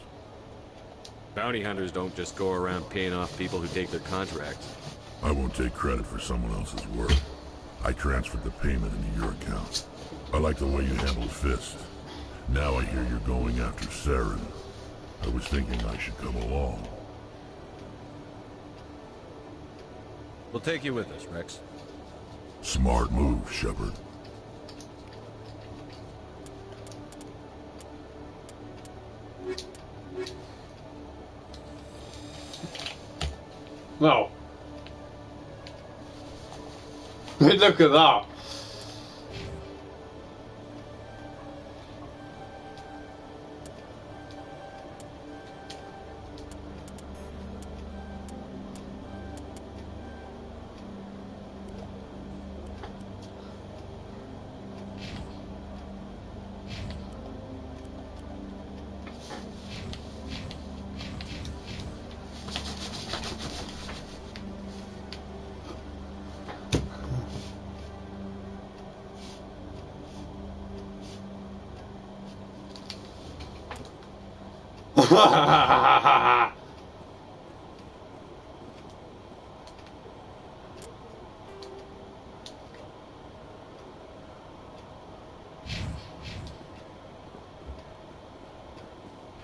Bounty hunters don't just go around paying off people who take their contracts. I won't take credit for someone else's work. I transferred the payment into your account. I like the way you handled Fist. Now I hear you're going after Saren. I was thinking I should come along. We'll take you with us, Rex. Smart move, Shepard. No. Look at that.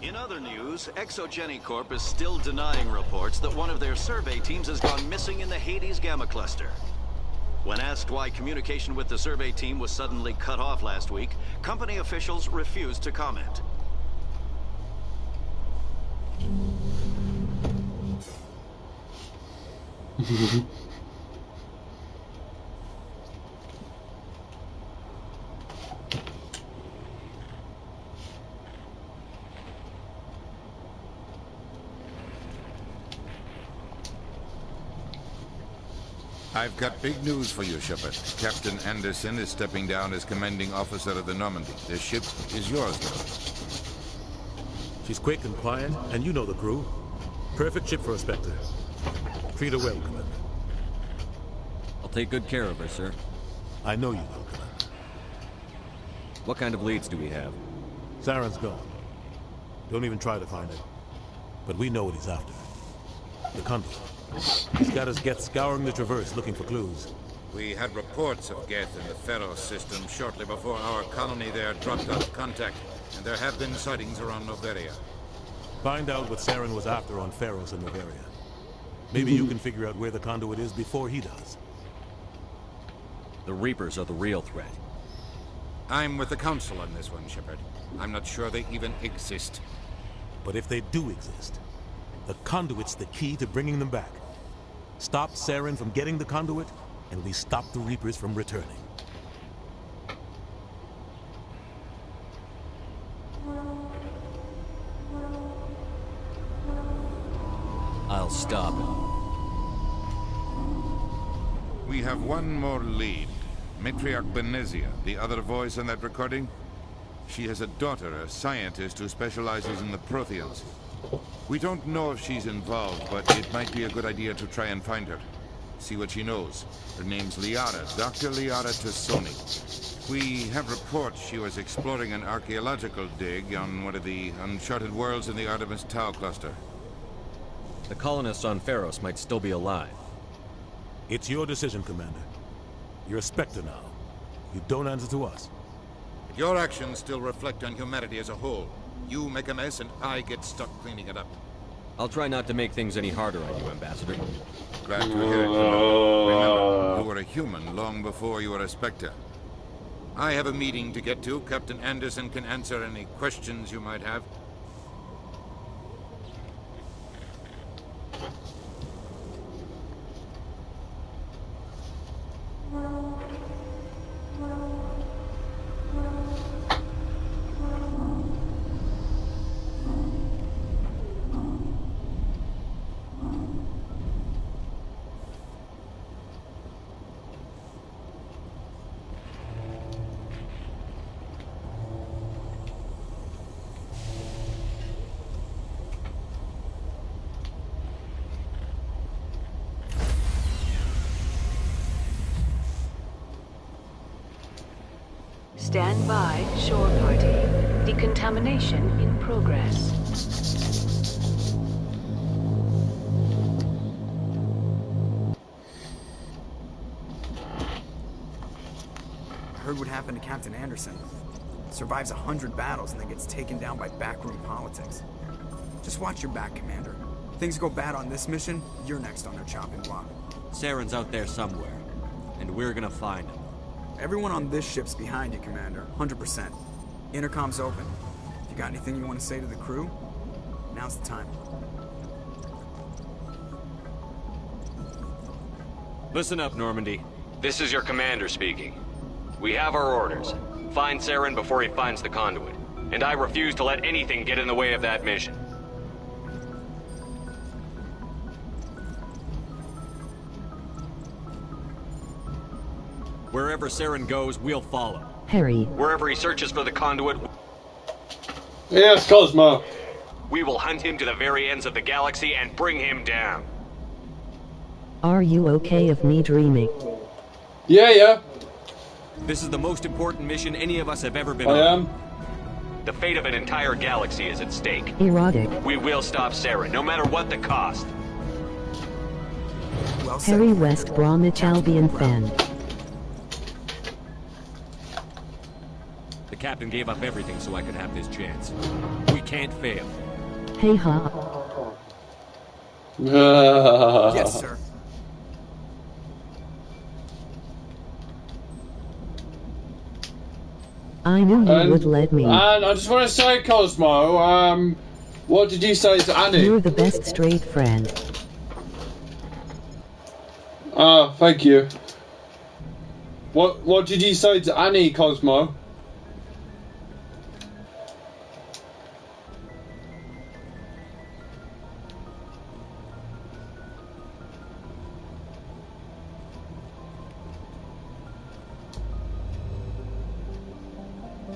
In other news, Exogeny Corp is still denying reports that one of their survey teams has gone missing in the Hades Gamma Cluster. When asked why communication with the survey team was suddenly cut off last week, company officials refused to comment. I've got big news for you, Shepard. Captain Anderson is stepping down as commanding officer of the Normandy. The ship is yours now. She's quick and quiet, and you know the crew. Perfect ship for a Spectre. Treat her well, Commander. I'll take good care of her, sir. I know you will, Commander. What kind of leads do we have? Saren's gone. Don't even try to find it. But we know what he's after. The conduit. He's got his Geth scouring the Traverse looking for clues. We had reports of Geth in the Pharaoh system shortly before our colony there dropped out of contact, and there have been sightings around Noveria. Find out what Saren was after on Pharaohs and Noveria. Maybe you can figure out where the conduit is before he does. The Reapers are the real threat. I'm with the Council on this one, Shepard. I'm not sure they even exist. But if they do exist, the conduit's the key to bringing them back. Stop Saren from getting the conduit, and we stop the Reapers from returning. I'll stop it. We have one more lead. Matriarch Benezia, the other voice on that recording. She has a daughter, a scientist who specializes in the Protheans. We don't know if she's involved, but it might be a good idea to try and find her. See what she knows. Her name's Liara, Dr. Liara Tassoni. We have reports she was exploring an archaeological dig on one of the uncharted worlds in the Artemis Tau cluster. The colonists on Pharos might still be alive. It's your decision, Commander. You're a Spectre now. You don't answer to us. But your actions still reflect on humanity as a whole. You make a mess and I get stuck cleaning it up. I'll try not to make things any harder on you, Ambassador. Glad to hear it, Colonel. Remember, you were a human long before you were a Spectre. I have a meeting to get to. Captain Anderson can answer any questions you might have. Stand by, shore party. Decontamination in progress. I heard what happened to Captain Anderson. Survives 100 battles and then gets taken down by backroom politics. Just watch your back, Commander. Things go bad on this mission, you're next on their chopping block. Saren's out there somewhere, and we're gonna find him. Everyone on this ship's behind you, Commander. 100%. Intercom's open. If you got anything you want to say to the crew, now's the time. Listen up, Normandy. This is your commander speaking. We have our orders. Find Saren before he finds the conduit. And I refuse to let anything get in the way of that mission. Wherever Saren goes, we'll follow. Harry. Wherever he searches for the conduit... Yes, Cosmo. We will hunt him to the very ends of the galaxy and bring him down. Are you okay of me dreaming? Yeah. This is the most important mission any of us have ever been I on. am. The fate of an entire galaxy is at stake. Erotic. We will stop Saren, no matter what the cost. Well said. Harry West Bromwich Albion fan. The captain gave up everything so I could have this chance. We can't fail. Hey ha. Yes, sir. I knew you would let me. And I just want to say, Cosmo, what did you say to Annie? You're the best straight friend. Thank you. What did you say to Annie, Cosmo?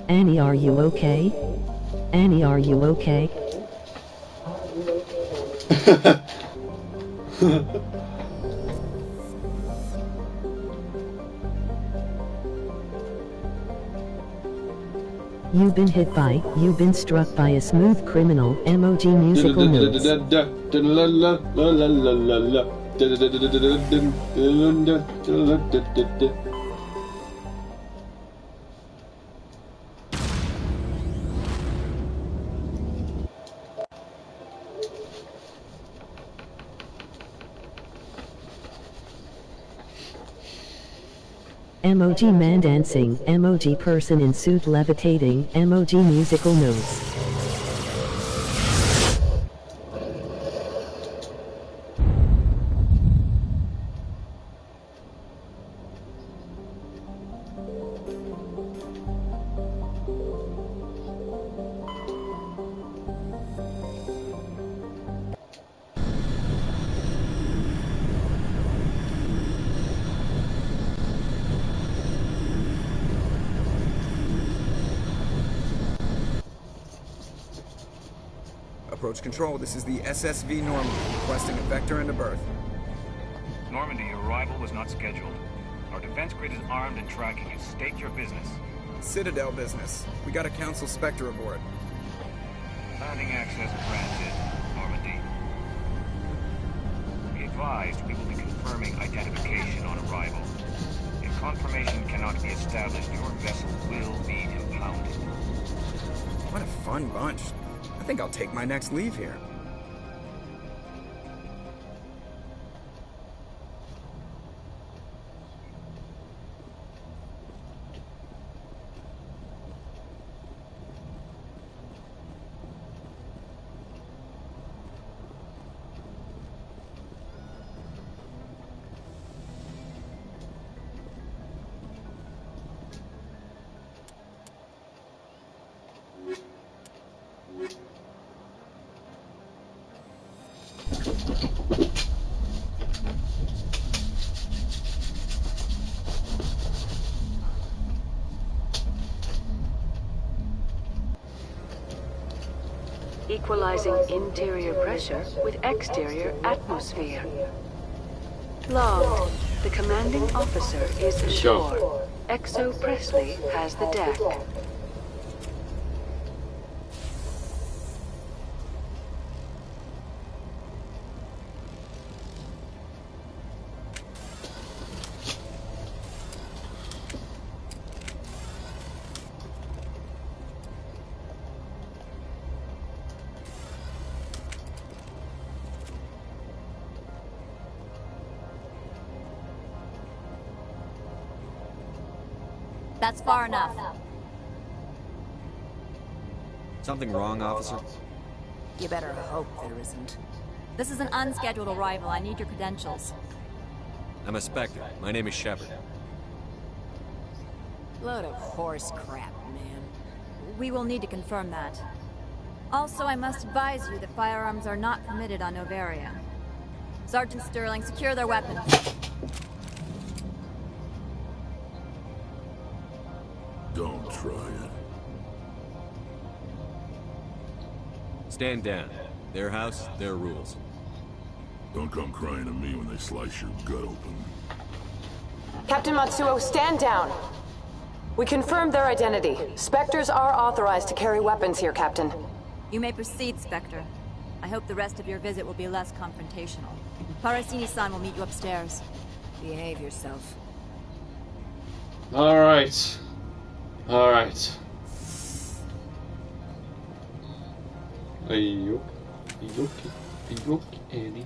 Annie, are you okay? Annie, are you okay? You've been struck by a smooth criminal. Emoji musical notes. Emoji man dancing, emoji person in suit levitating, emoji musical notes. Approach control, this is the SSV Normandy, requesting a vector and a berth. Normandy, your arrival was not scheduled. Our defense grid is armed and tracking you. State your business. Citadel business. We got a Council Spectre aboard. Landing access granted, Normandy. Be advised, we will be confirming identification on arrival. If confirmation cannot be established, your vessel will be impounded. What a fun bunch. I think I'll take my next leave here. Equalizing interior pressure with exterior atmosphere. Logged. The commanding officer is ashore. Exo Presley has the deck. That's far enough. Something wrong, officer? You better hope there isn't. This is an unscheduled arrival. I need your credentials. I'm a Spectre. My name is Shepard. Load of horse crap, man. We will need to confirm that. Also, I must advise you that firearms are not permitted on Noveria. Sergeant Sterling, secure their weapons. Don't try it. Stand down. Their house, their rules. Don't come crying to me when they slice your gut open. Captain Matsuo, stand down. We confirmed their identity. Spectres are authorized to carry weapons here, Captain. You may proceed, Spectre. I hope the rest of your visit will be less confrontational. Parasini-san will meet you upstairs. Behave yourself. Alright. Alright. Ayok. Ayok, Annie.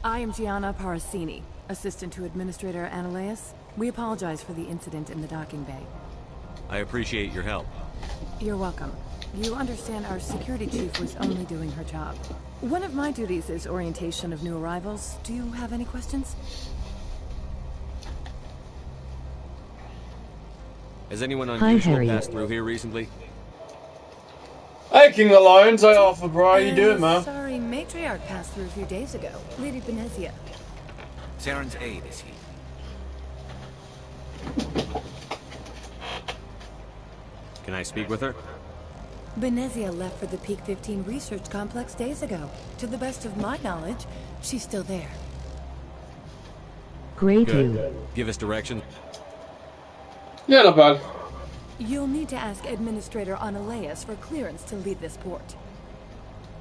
I am Gianna Parasini, assistant to Administrator Ananias. We apologize for the incident in the docking bay. I appreciate your help. You're welcome. You understand our security chief was only doing her job. One of my duties is orientation of new arrivals. Do you have any questions? Has anyone unusual Harry. passed through here recently? Hey, King of the Lions. Hey, Arthur, bro. How you doing, man? Sorry, Matriarch passed through a few days ago. Lady Benezia. Saren's aide, is he? Can I speak with her? Benezia left for the Peak 15 research complex days ago. To the best of my knowledge, she's still there. Grade Good. 2. Give us direction. Yeah, not bad. You'll need to ask Administrator Ananias for clearance to leave this port.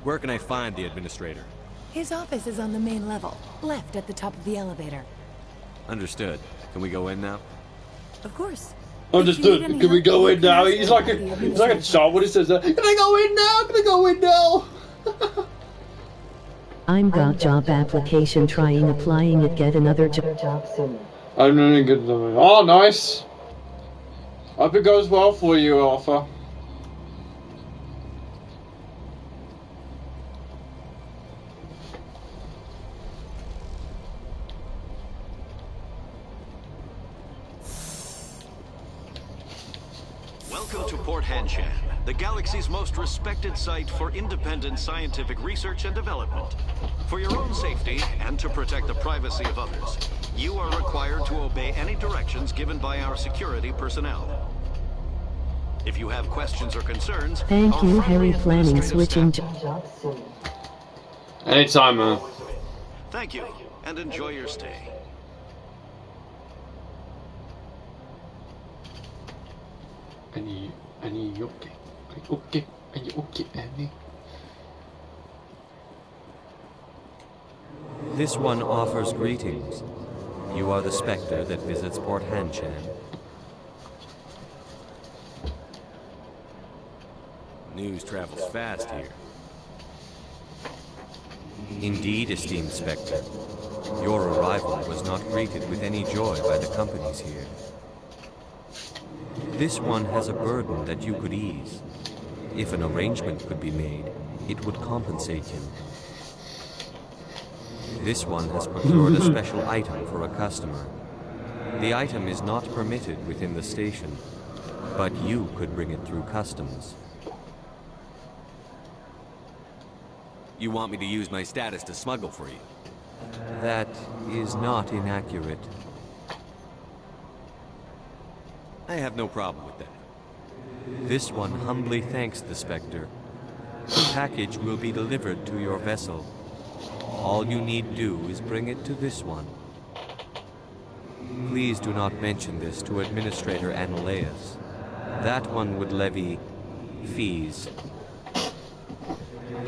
Where can I find the administrator? His office is on the main level, left at the top of the elevator. Understood. Can we go in now? Of course. Understood. Can we go in now? He's like a child when he says that. Can I go in now? Can I go in now? I'm got job application trying applying it, get another job soon. I'm doing good. Oh, nice. Hope it goes well for you, Arthur. Welcome to Port Hanshan, the galaxy's most respected site for independent scientific research and development. For your own safety and to protect the privacy of others, you are required to obey any directions given by our security personnel. If you have questions or concerns, Thank you, Harry Planning, switching to... Anytime, man. Thank you, and enjoy your stay. Okay. This one offers greetings. You are the Spectre that visits Port Hanshan. News travels fast here. Indeed, esteemed Spectre. Your arrival was not greeted with any joy by the companies here. This one has a burden that you could ease. If an arrangement could be made, it would compensate him. This one has procured a special item for a customer. The item is not permitted within the station, but you could bring it through customs. You want me to use my status to smuggle for you? That is not inaccurate. I have no problem with that. This one humbly thanks the Spectre. The package will be delivered to your vessel. All you need do is bring it to this one. Please do not mention this to Administrator Annileus. That one would levy fees.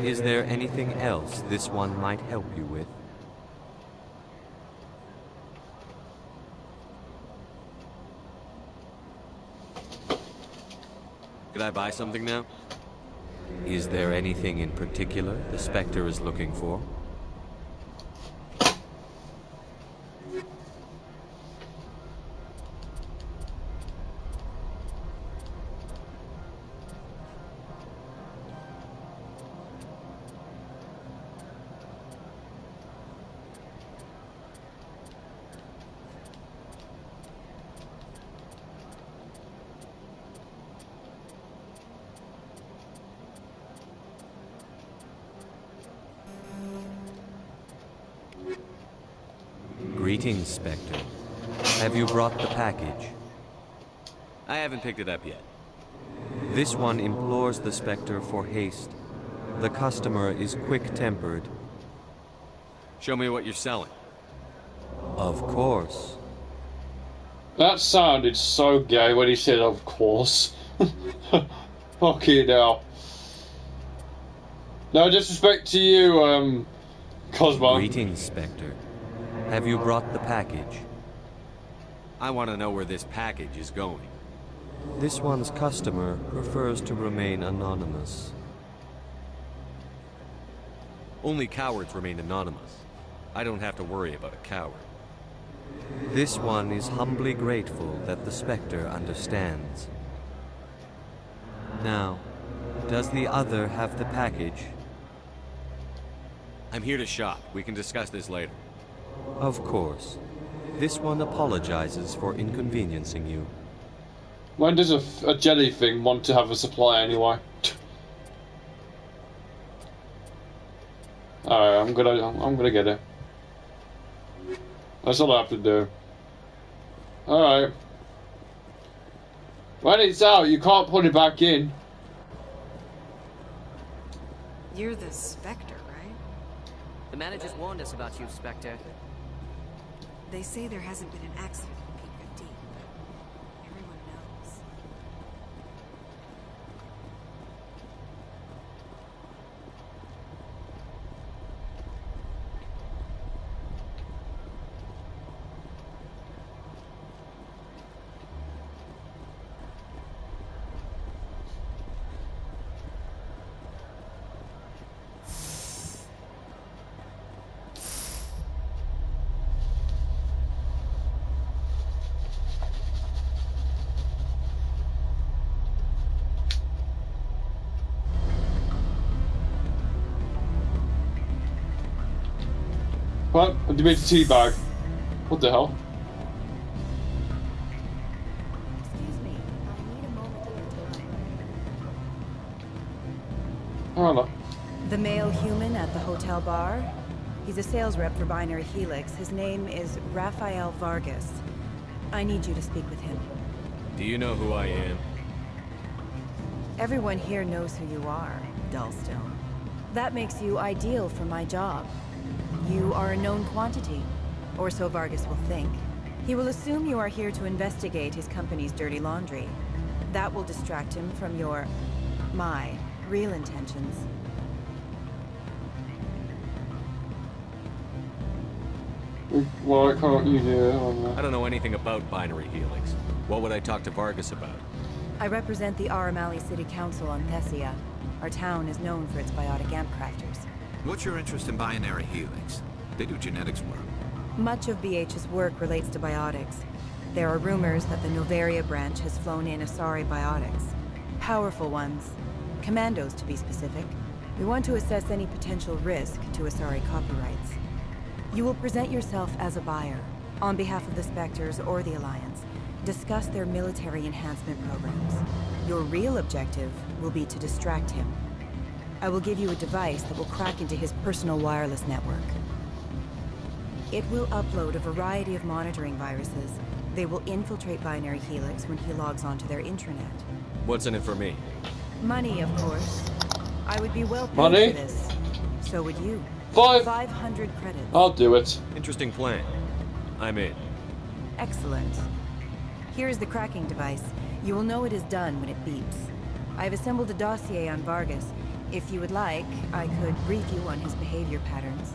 Is there anything else this one might help you with? Could I buy something now? Is there anything in particular the Spectre is looking for? Greetings, Spectre. Have you brought the package? I haven't picked it up yet. This one implores the Spectre for haste. The customer is quick-tempered. Show me what you're selling. Of course. That sounded so gay when he said, of course. Fucking hell. No disrespect to you, Cosmo. Greetings, Spectre. Have you brought the package? I want to know where this package is going. This one's customer prefers to remain anonymous. Only cowards remain anonymous. I don't have to worry about a coward. This one is humbly grateful that the Spectre understands. Now, does the other have the package? I'm here to shop. We can discuss this later. Of course. This one apologizes for inconveniencing you. When does a jelly thing want to have a supply anyway? Alright, I'm gonna get it. That's all I have to do. Alright. When it's out, you can't put it back in. You're the Spectre, right? The managers warned us about you, Spectre. They say there hasn't been an accident in Peak 15, but everyone knows. What? What do you mean teabag? What the hell? Excuse me, I need a moment of your time. Oh no. The male human at the hotel bar? He's a sales rep for Binary Helix. His name is Rafael Vargas. I need you to speak with him. Do you know who I am? Everyone here knows who you are, Dullstone. That makes you ideal for my job. You are a known quantity, or so Vargas will think. He will assume you are here to investigate his company's dirty laundry. That will distract him from my real intentions. Why can't you do it? I don't know anything about Binary Helix. What would I talk to Vargas about? I represent the Aramali City Council on Thessia. Our town is known for its biotic amp crafters. What's your interest in Binary Helix? They do genetics work. Much of BH's work relates to biotics. There are rumors that the Noveria branch has flown in Asari biotics. Powerful ones. Commandos, to be specific. We want to assess any potential risk to Asari copyrights. You will present yourself as a buyer, on behalf of the Spectres or the Alliance. Discuss their military enhancement programs. Your real objective will be to distract him. I will give you a device that will crack into his personal wireless network. It will upload a variety of monitoring viruses. They will infiltrate Binary Helix when he logs onto their intranet. What's in it for me? Money, of course. I would be well paid Money? for this. So would you. 500 credits. I'll do it. Interesting plan. I'm in. Excellent. Here's the cracking device. You will know it is done when it beeps. I've assembled a dossier on Vargas. If you would like, I could brief you on his behavior patterns.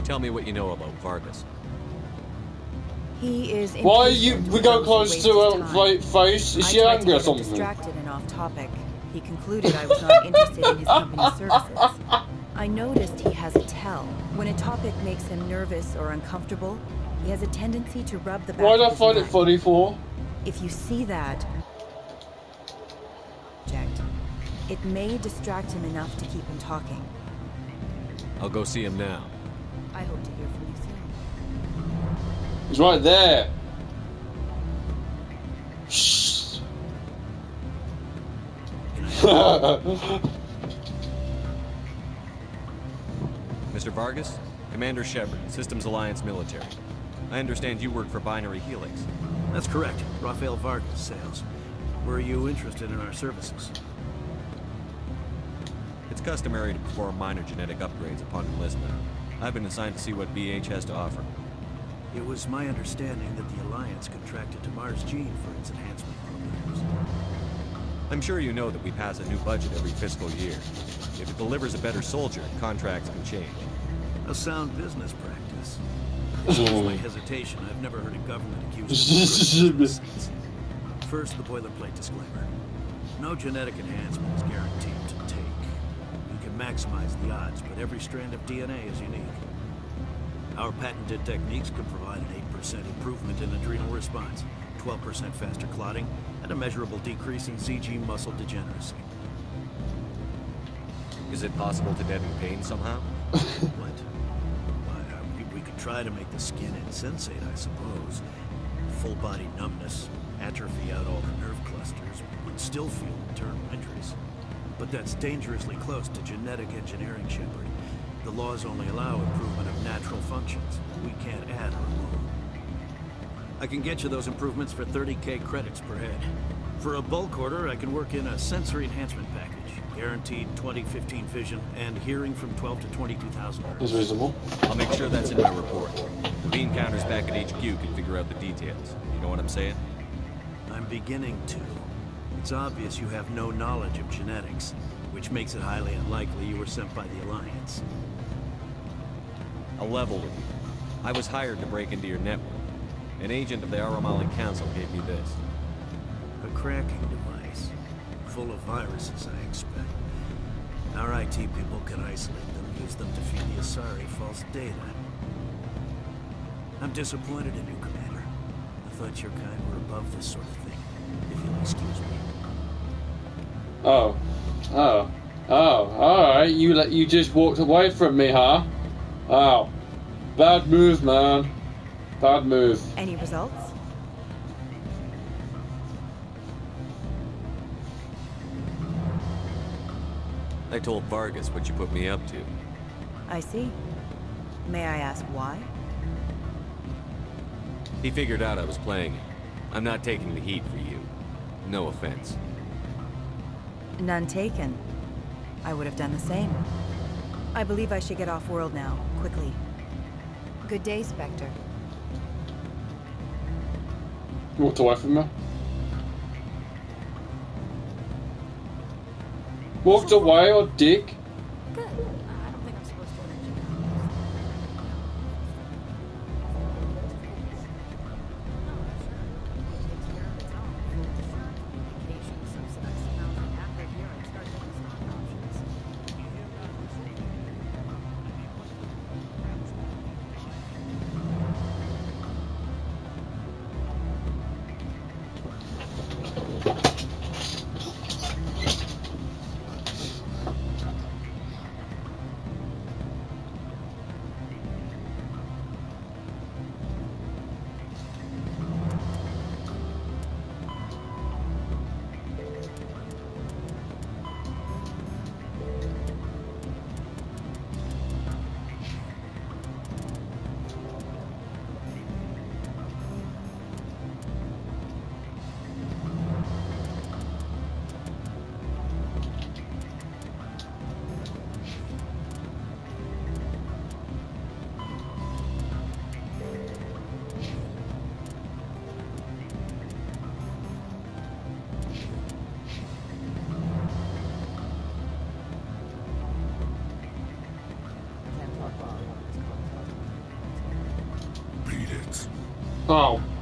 Tell me what you know about Vargas. He is. Why we go close to her face? Is she angry or something? Distracted and off topic. He concluded I was not interested in his company's services. I noticed he has a tell. When a topic makes him nervous or uncomfortable, he has a tendency to rub the back Why of did I his find it neck. funny for? If you see that, it may distract him enough to keep him talking. I'll go see him now. I hope to hear from you soon. He's right there. Shh. Mr. Vargas? Commander Shepard, Systems Alliance Military. I understand you work for Binary Helix. That's correct. Rafael Vargas, sales. Were you interested in our services? It's customary to perform minor genetic upgrades upon enlistment. I've been assigned to see what BH has to offer. It was my understanding that the Alliance contracted to Mars Gene for its enhancement programs. I'm sure you know that we pass a new budget every fiscal year. If it delivers a better soldier, contracts can change. A sound business practice. Excuse my hesitation. I've never heard a government accused of receipts. First, the boilerplate disclaimer. No genetic enhancement is guaranteed to take. You can maximize the odds, but every strand of DNA is unique. Our patented techniques can provide an 8% improvement in adrenal response, 12% faster clotting, and a measurable decrease in ZG muscle degeneracy. Is it possible to deaden pain somehow? What? We could try to make the skin insensate, I suppose. Full body numbness, atrophy out all the nerve clusters, would still feel internal injuries. But that's dangerously close to genetic engineering, Shepard. The laws only allow improvement of natural functions. We can't add or remove. I can get you those improvements for 30K credits per head. For a bulk order, I can work in a sensory enhancement package. Guaranteed 20/15 vision and hearing from 12 to 22,000 hertz. That's reasonable. I'll make sure that's in my report. The bean counters back at HQ can figure out the details. You know what I'm saying? I'm beginning to. It's obvious you have no knowledge of genetics, which makes it highly unlikely you were sent by the Alliance. I'll level with you. I was hired to break into your network. An agent of the Aramali Council gave me this. A cracking device. Full of viruses, I expect. Our IT people can isolate them, use them to feed the Asari false data. I'm disappointed in you, Commander. I thought your kind were above this sort of thing, if you'll excuse me. Oh. Alright, you just walked away from me, huh? Oh. Bad move, man. Bad move. Any results? I told Vargas what you put me up to. I see. May I ask why? He figured out I was playing it. I'm not taking the heat for you. No offense. None taken. I would have done the same. I believe I should get off-world now, quickly. Good day, Spectre. Walked away from me. Walked away, or dick?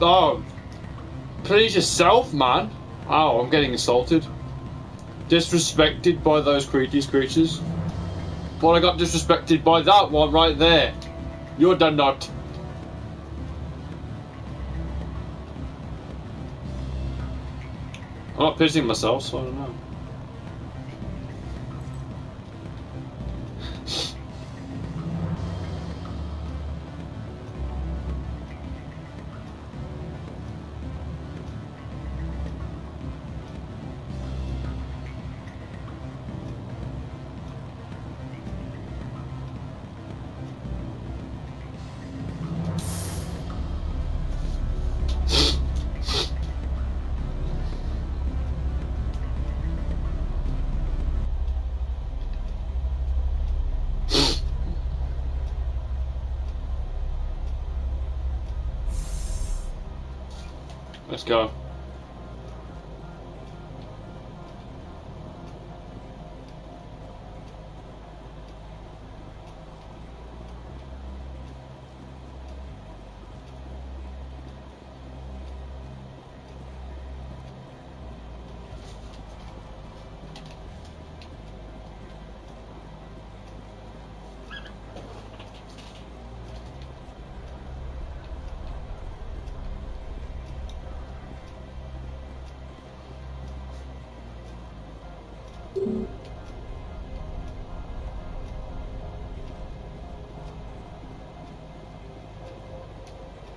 Oh, please yourself, man. Oh, I'm getting assaulted. Disrespected by those creatures. Well, I got disrespected by that one right there. You're done not. I'm not pissing myself, so I don't know. Let's go.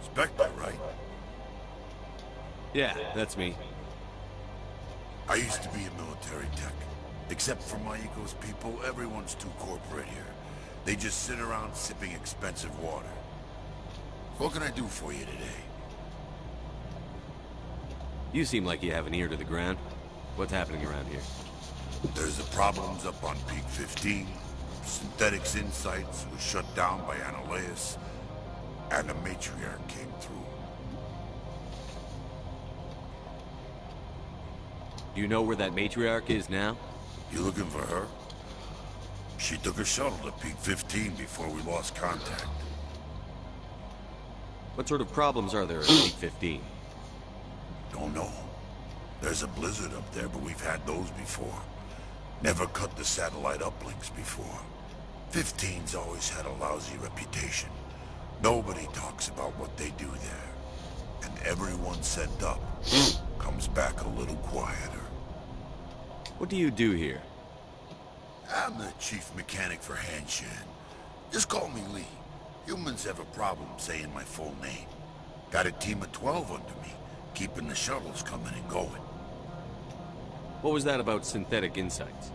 Spectre, right? Yeah, that's me. I used to be a military tech. Except for my ego's people, everyone's too corporate here. They just sit around sipping expensive water. What can I do for you today? You seem like you have an ear to the ground. What's happening around here? There's the problems up on Peak 15. Synthetics Insights was shut down by Annihilus. And the matriarch came through. Do you know where that matriarch is now? You looking for her? She took a shuttle to Peak 15 before we lost contact. What sort of problems are there at Peak 15? Don't know. There's a blizzard up there, but we've had those before. Never cut the satellite uplinks before. 15's always had a lousy reputation. Nobody talks about what they do there. And everyone sent up comes back a little quieter. What do you do here? I'm the chief mechanic for Hanshan. Just call me Lee. Humans have a problem saying my full name. Got a team of 12 under me, keeping the shuttles coming and going. What was that about Synthetic Insights?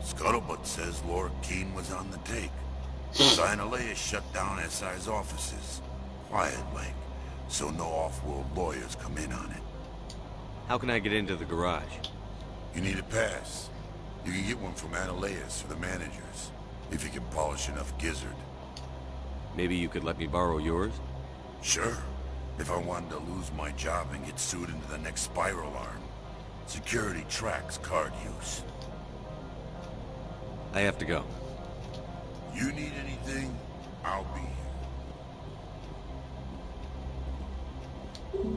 Scuttlebutt says Lord Keene was on the take. Sinalea shut down SI's offices. Quiet like, so no off-world lawyers come in on it. How can I get into the garage? You need a pass. You can get one from Analeus or the managers, if you can polish enough gizzard. Maybe you could let me borrow yours? Sure. If I wanted to lose my job and get sued into the next spiral arm. Security tracks card use. I have to go. You need anything, I'll be here.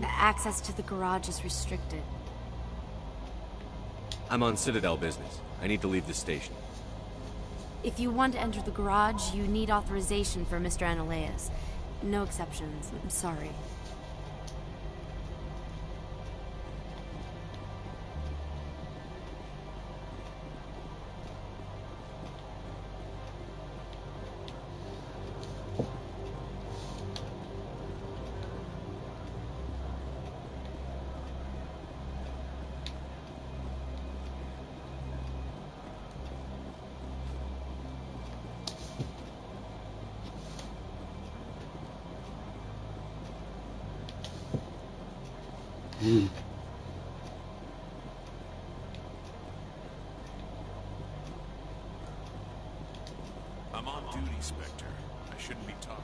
Access to the garage is restricted. I'm on Citadel business. I need to leave the station. If you want to enter the garage, you need authorization for Mr. Analeus. No exceptions. I'm sorry. I'm on duty, Spectre. I shouldn't be talking.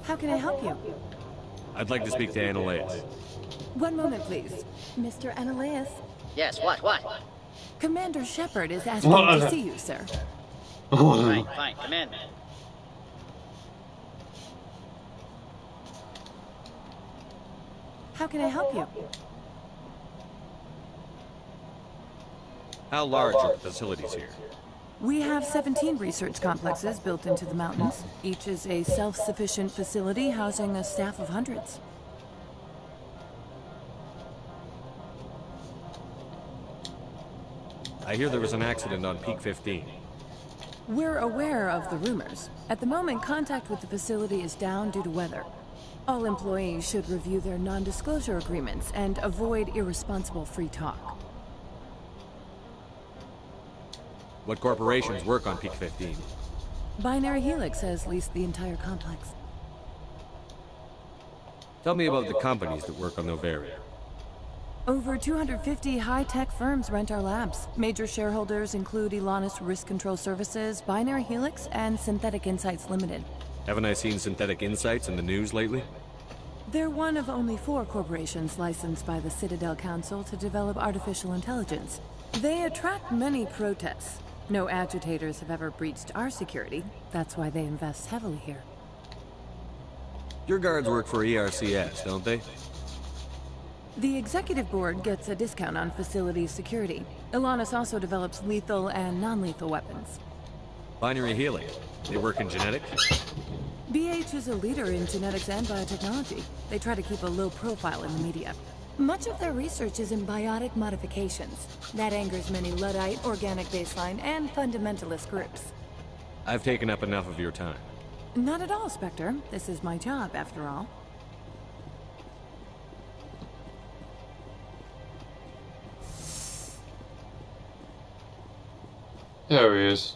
How can I help you? I'd like to speak to Analeus. One moment, please. Mr. Analeus. Yes, what? Commander Shepard is asking to see you, sir. Fine, command me. How can I help you? How large are the facilities here? We have 17 research complexes built into the mountains. Each is a self-sufficient facility housing a staff of hundreds. I hear there was an accident on Peak 15. We're aware of the rumors. At the moment, contact with the facility is down due to weather. All employees should review their non-disclosure agreements and avoid irresponsible free talk. What corporations work on Peak 15? Binary Helix has leased the entire complex. Tell me about the companies that work on Noveria. Over 250 high-tech firms rent our labs. Major shareholders include Elanus Risk Control Services, Binary Helix, and Synthetic Insights Limited. Haven't I seen Synthetic Insights in the news lately? They're one of only 4 corporations licensed by the Citadel Council to develop artificial intelligence. They attract many protests. No agitators have ever breached our security. That's why they invest heavily here. Your guards work for ERCS, don't they? The executive board gets a discount on facility security. Elanus also develops lethal and non-lethal weapons. Binary Helix. They work in genetics? BH is a leader in genetics and biotechnology. They try to keep a low profile in the media. Much of their research is in biotic modifications. That angers many Luddite, organic baseline, and fundamentalist groups. I've taken up enough of your time. Not at all, Spectre. This is my job, after all. There he is.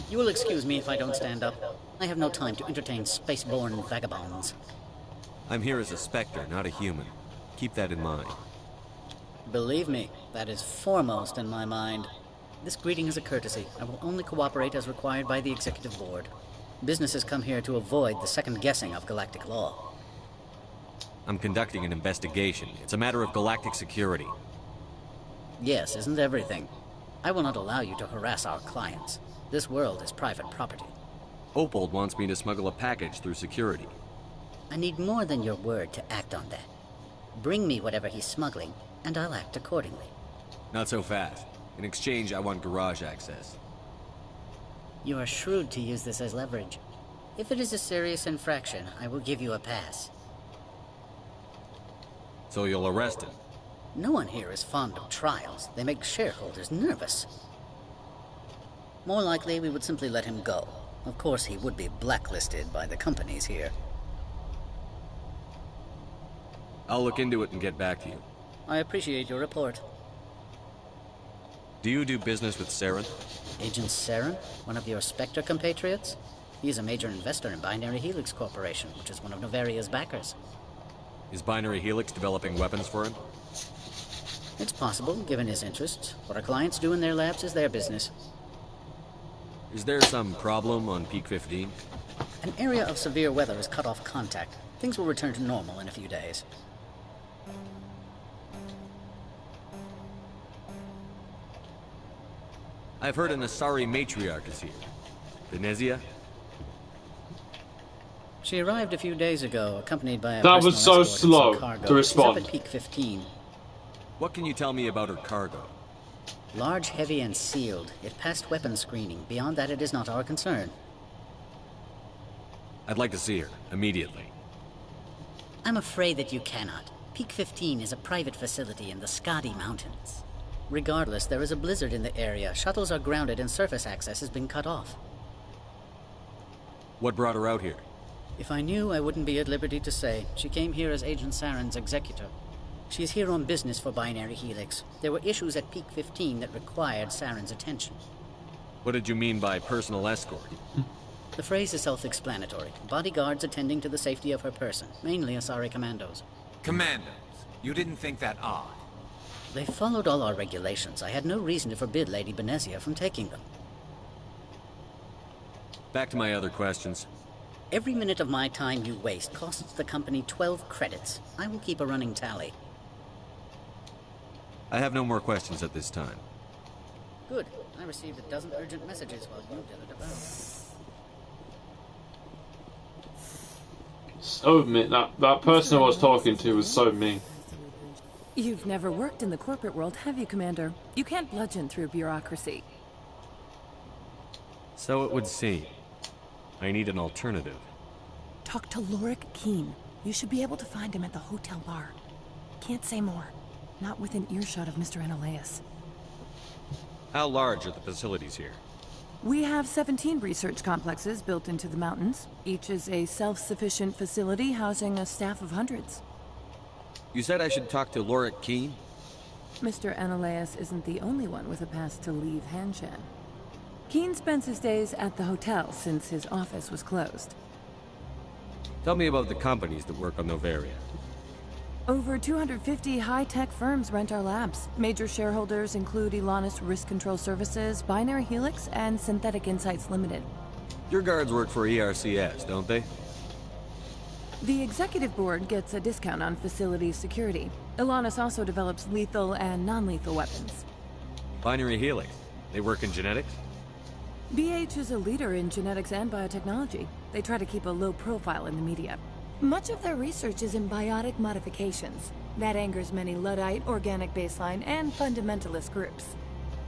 You will excuse me if I don't stand up. I have no time to entertain spaceborne vagabonds. I'm here as a Spectre, not a human. Keep that in mind. Believe me, that is foremost in my mind. This greeting is a courtesy. I will only cooperate as required by the Executive Board. Businesses come here to avoid the second guessing of galactic law. I'm conducting an investigation. It's a matter of galactic security. Yes, isn't everything? I will not allow you to harass our clients. This world is private property. Opold wants me to smuggle a package through security. I need more than your word to act on that. Bring me whatever he's smuggling, and I'll act accordingly. Not so fast. In exchange, I want garage access. You are shrewd to use this as leverage. If it is a serious infraction, I will give you a pass. So you'll arrest him? No one here is fond of trials. They make shareholders nervous. More likely, we would simply let him go. Of course, he would be blacklisted by the companies here. I'll look into it and get back to you. I appreciate your report. Do you do business with Saren? Agent Saren? One of your Spectre compatriots? He is a major investor in Binary Helix Corporation, which is one of Novaria's backers. Is Binary Helix developing weapons for him? It's possible, given his interests. What our clients do in their labs is their business. Is there some problem on Peak 15? An area of severe weather has cut off contact. Things will return to normal in a few days. I've heard an Asari matriarch is here. Benezia? She arrived a few days ago, accompanied by a That was so personal escort and slow some cargo. to respond. She's up at Peak 15. What can you tell me about her cargo? Large, heavy, and sealed. It passed weapons screening. Beyond that, it is not our concern. I'd like to see her, immediately. I'm afraid that you cannot. Peak 15 is a private facility in the Skadi Mountains. Regardless, there is a blizzard in the area. Shuttles are grounded and surface access has been cut off. What brought her out here? If I knew, I wouldn't be at liberty to say. She came here as Agent Saren's executor. She is here on business for Binary Helix. There were issues at Peak 15 that required Saren's attention. What did you mean by personal escort? The phrase is self-explanatory. Bodyguards attending to the safety of her person, mainly Asari commandos. Commandos? You didn't think that odd? They followed all our regulations. I had no reason to forbid Lady Benezia from taking them. Back to my other questions. Every minute of my time you waste costs the company 12 credits. I will keep a running tally. I have no more questions at this time. Good. I received a dozen urgent messages while you did it about. So mean. That person I was talking to was so mean. You've never worked in the corporate world, have you, Commander? You can't bludgeon through bureaucracy. So it would seem. I need an alternative. Talk to Lorik Keen. You should be able to find him at the hotel bar. Can't say more. Not within earshot of Mr. Anolaus. How large are the facilities here? We have 17 research complexes built into the mountains. Each is a self-sufficient facility housing a staff of hundreds. You said I should talk to Lorik Keen? Mr. Anolaus isn't the only one with a pass to leave Hanshan. Keen spends his days at the hotel since his office was closed. Tell me about the companies that work on Novaria. Over 250 high-tech firms rent our labs. Major shareholders include Elanus Risk Control Services, Binary Helix, and Synthetic Insights Limited. Your guards work for ERCS, don't they? The executive board gets a discount on facility security. Elanus also develops lethal and non-lethal weapons. Binary Helix. They work in genetics? BH is a leader in genetics and biotechnology. They try to keep a low profile in the media. Much of their research is in biotic modifications. That angers many Luddite, organic baseline, and fundamentalist groups.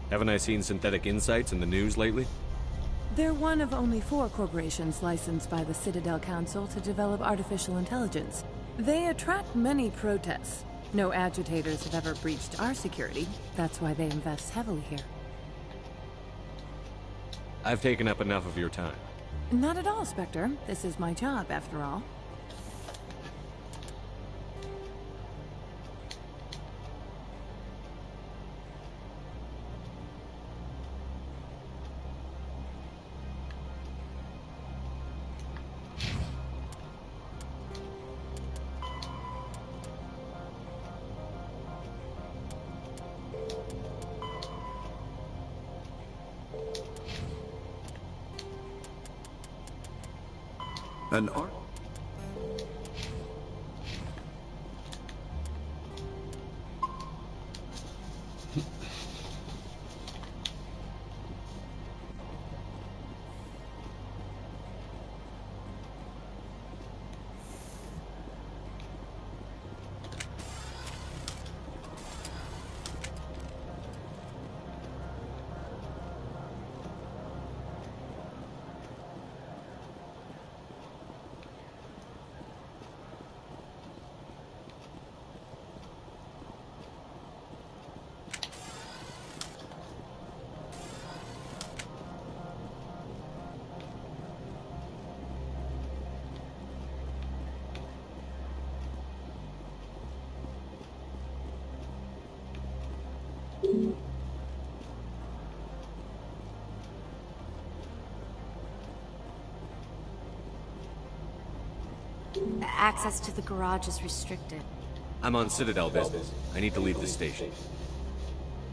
Haven't I seen Synthetic Insights in the news lately? They're one of only 4 corporations licensed by the Citadel Council to develop artificial intelligence. They attract many protests. No agitators have ever breached our security. That's why they invest heavily here. I've taken up enough of your time. Not at all, Spectre. This is my job, after all. An art. Access to the garage is restricted. I'm on Citadel business. I need to leave the station.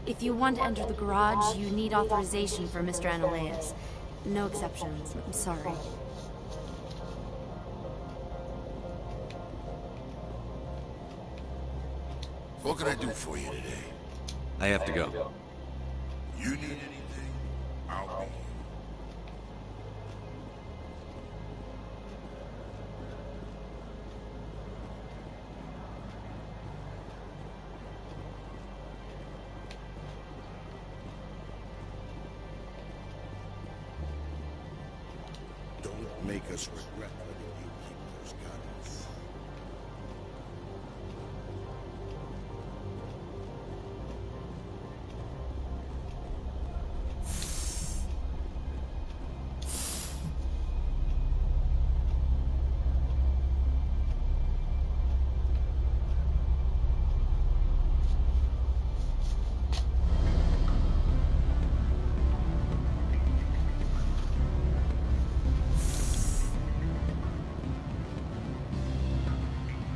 If you want to enter the garage, you need authorization for Mr. Analaeus. No exceptions. I'm sorry. What can I do for you today? I have to go. You need anything? I'll be here. Don't make us regret letting you keep those guns.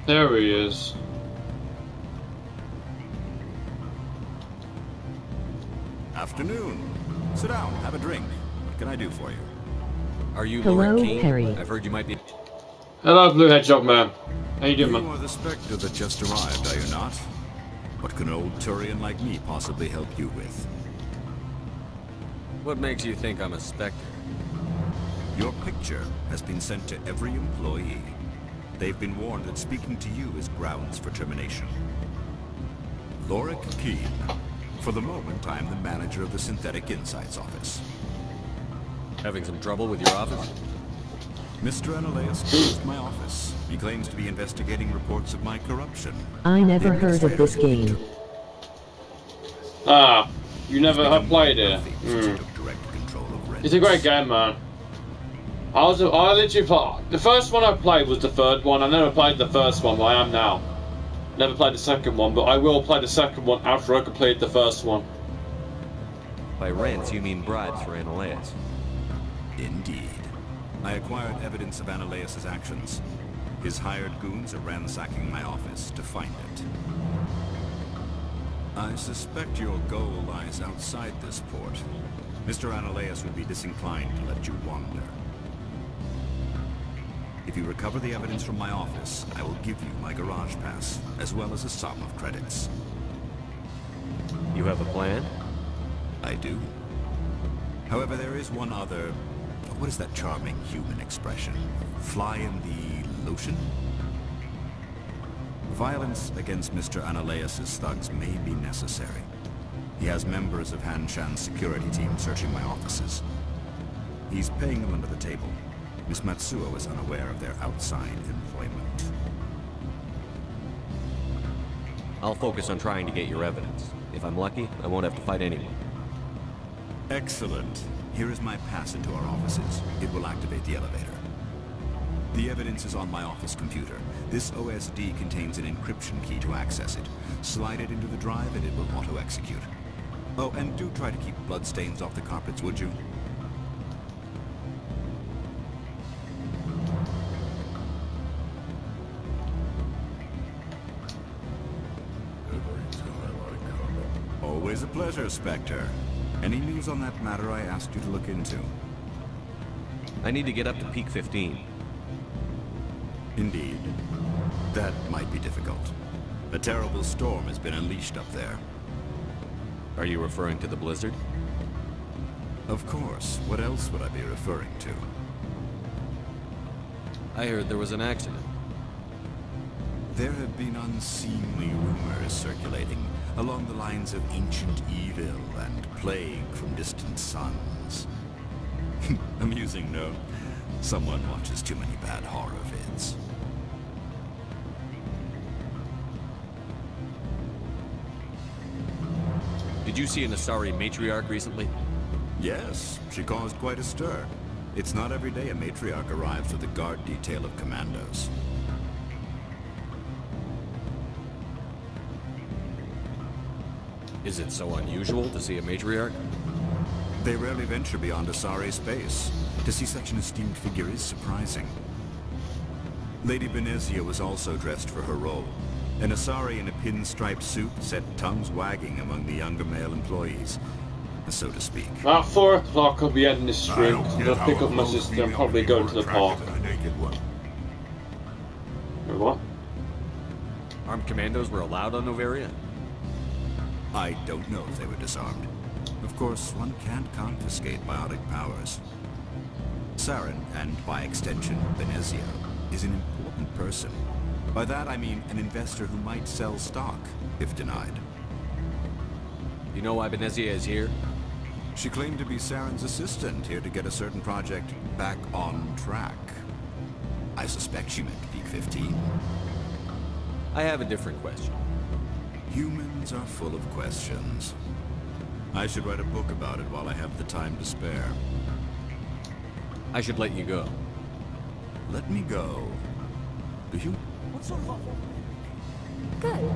There he is. Afternoon. Sit down, have a drink. What can I do for you? Are you Hello, Lord Keane? Harry. I've heard you might be... Hello, Blue Hedgehog Man. How you doing, You man? are the Spectre that just arrived, are you not? What can an old Turian like me possibly help you with? What makes you think I'm a Spectre? Your picture has been sent to every employee. They've been warned that speaking to you is grounds for termination. Lorik Keane. For the moment, I am the manager of the Synthetic Insights office. Having some trouble with your office? Mr. Analaeus closed my office. He claims to be investigating reports of my corruption. I never heard of this game. Ah, you never have played it. It's a great game, man. I literally played, the first one I played was the third one. I never played the first one, but I am now. Never played the second one, but I will play the second one after I complete the first one. By rents, you mean bribes for Analaeus. Indeed. I acquired evidence of Analaeus' actions. His hired goons are ransacking my office to find it. I suspect your goal lies outside this port. Mr. Analaeus would be disinclined to let you wander. If you recover the evidence from my office, I will give you my garage pass, as well as a sum of credits. You have a plan? I do. However, there is one other... What is that charming human expression? Fly in the lotion? Violence against Mr. Analaeus' thugs may be necessary. He has members of Han Shan's security team searching my offices. He's paying them under the table. Miss Matsuo is unaware of their outside employment. I'll focus on trying to get your evidence. If I'm lucky, I won't have to fight anyone. Excellent. Here is my pass into our offices. It will activate the elevator. The evidence is on my office computer. This OSD contains an encryption key to access it. Slide it into the drive and it will auto-execute. Oh, and do try to keep bloodstains off the carpets, would you? Always a pleasure, Spectre. Any news on that matter I asked you to look into? I need to get up to Peak 15. Indeed. That might be difficult. A terrible storm has been unleashed up there. Are you referring to the blizzard? Of course. What else would I be referring to? I heard there was an accident. There have been unseemly rumors circulating along the lines of ancient evil and plague from distant suns. Amusing, no? Someone watches too many bad horror vids. Did you see an Asari matriarch recently? Yes, she caused quite a stir. It's not every day a matriarch arrives with a guard detail of commandos. Is it so unusual to see a matriarch? They rarely venture beyond Asari space. To see such an esteemed figure is surprising. Lady Benezia was also dressed for her role. An Asari in a pinstriped suit set tongues wagging among the younger male employees, so to speak. At 4 o'clock I'll be ending this stream because I'll pick up my sister and probably go to the park. What? Armed commandos were allowed on Noveria? I don't know if they were disarmed. Of course, one can't confiscate biotic powers. Saren, and by extension, Benezia, is an important person. By that I mean an investor who might sell stock, if denied. You know why Benezia is here? She claimed to be Saren's assistant, here to get a certain project back on track. I suspect she meant Peak 15. I have a different question. Humans are full of questions. I should write a book about it while I have the time to spare. I should let you go. Let me go? Do you? What sort of... Good.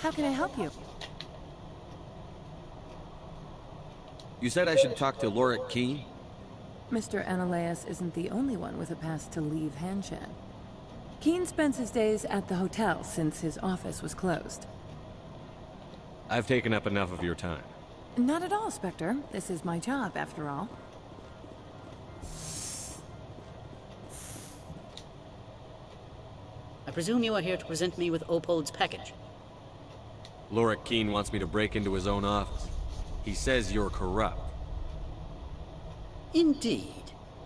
How can I help you? You said I should talk to Lorik Quiin? Mr. Ananias isn't the only one with a pass to leave Hanshan. Quiin spends his days at the hotel since his office was closed. I've taken up enough of your time. Not at all, Spectre. This is my job, after all. presume you are here to present me with Opold's package. Lorik Keene wants me to break into his own office. He says you're corrupt. Indeed.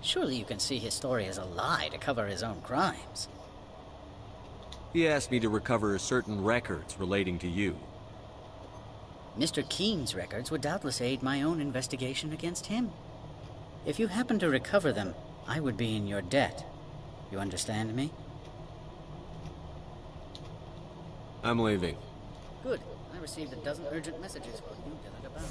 Surely you can see his story as a lie to cover his own crimes. He asked me to recover certain records relating to you. Mr. Keene's records would doubtless aid my own investigation against him. If you happen to recover them, I would be in your debt. You understand me? I'm leaving. Good. I received a dozen urgent messages while you dithered about.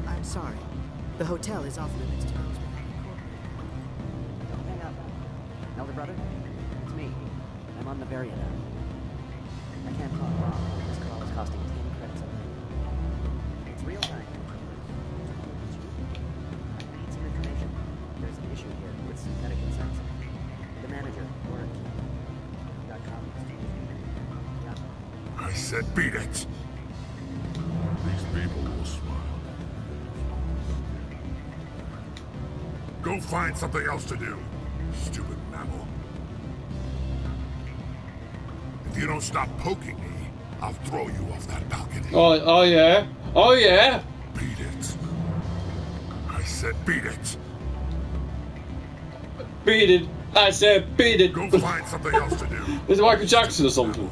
I'm sorry. The hotel is off limits to those without Don't hang up. Elder brother, it's me. I'm on Noveria now. I can't talk long. This call is costing 10 credits a minute. It's real time. I need some information. There's an issue here with synthetic insects. The manager, Lorik Keene. Got copies. I said beat it! These people will smile. Go find something else to do, stupid mammal. If you don't stop poking me, I'll throw you off that balcony. Oh yeah. Oh yeah. Beat it. I said beat it. Beat it. I said beat it. Go find something else to do. Is it Michael Jackson or something?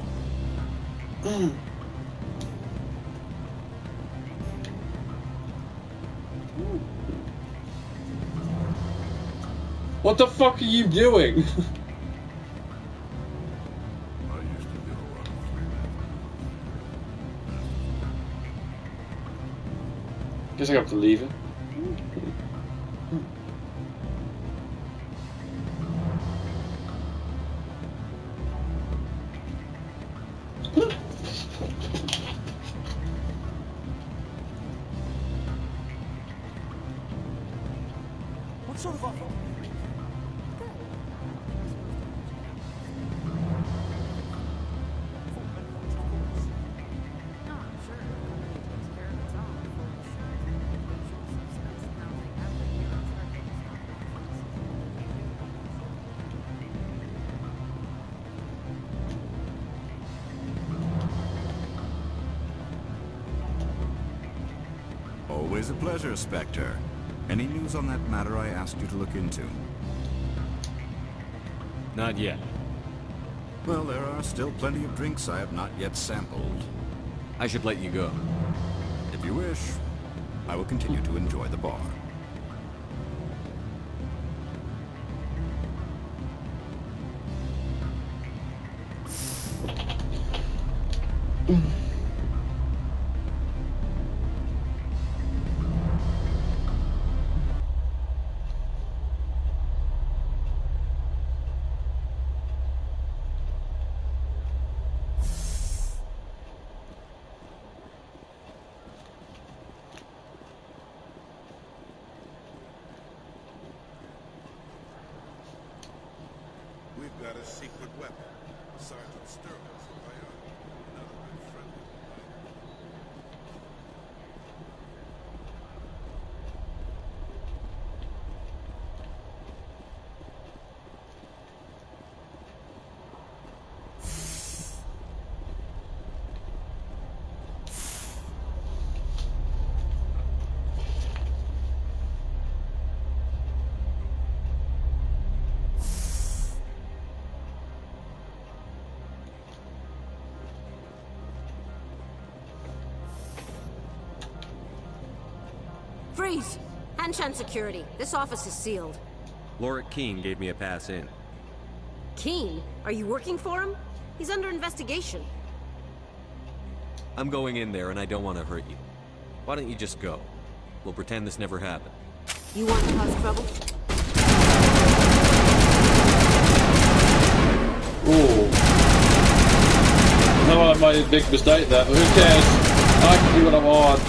What the fuck are you doing? Guess I have to leave it. What sort of offer? Always a pleasure, Spectre. Any news on that matter I asked you to look into? Not yet. Well, there are still plenty of drinks I have not yet sampled. I should let you go. If you wish, I will continue to enjoy the bar. got a secret weapon. Sergeant Sterling's a bionic. Another good friend of mine. Freeze! Hanshan security. This office is sealed. Lorik Keene gave me a pass in. Keene? Are you working for him? He's under investigation. I'm going in there and I don't want to hurt you. Why don't you just go? We'll pretend this never happened. You want to cause trouble? Ooh. No, I made a big mistake there, but who cares? I can do what I want.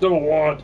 Number one.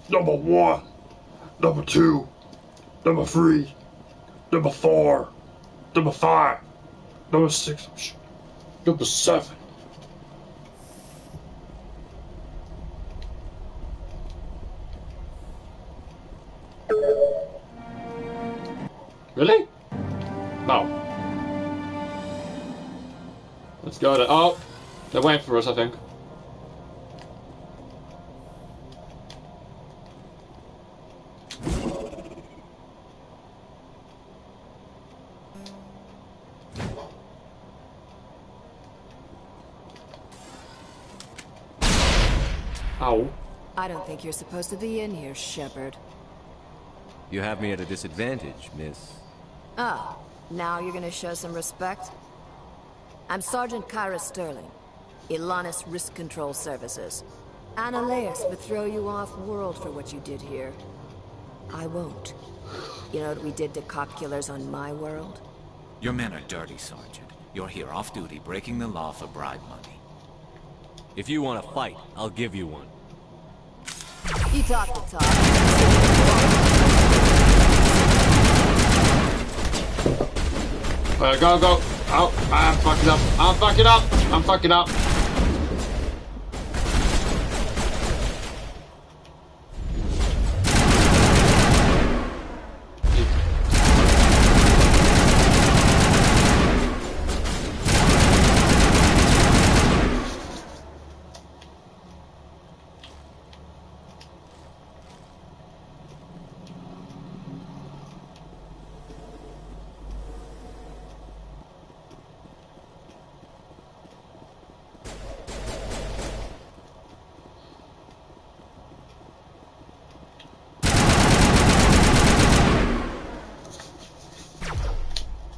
Number one, number two, number three, number four, number five, number six, number seven. Really? No. Let's go to. Oh, they're waiting for us, I think. Ow. I don't think you're supposed to be in here, Shepard. You have me at a disadvantage, miss. Ah, now you're gonna show some respect? I'm Sergeant Kyra Sterling, Ilanis Risk Control Services. Annaleus would throw you off-world for what you did here. I won't. You know what we did to cop killers on my world? Your men are dirty, Sergeant. You're here off-duty, breaking the law for bribe money. If you want to fight, I'll give you one. You talk the talk. Go, go. Oh, I'm fucking up. I'm fucking up. I'm fucking up.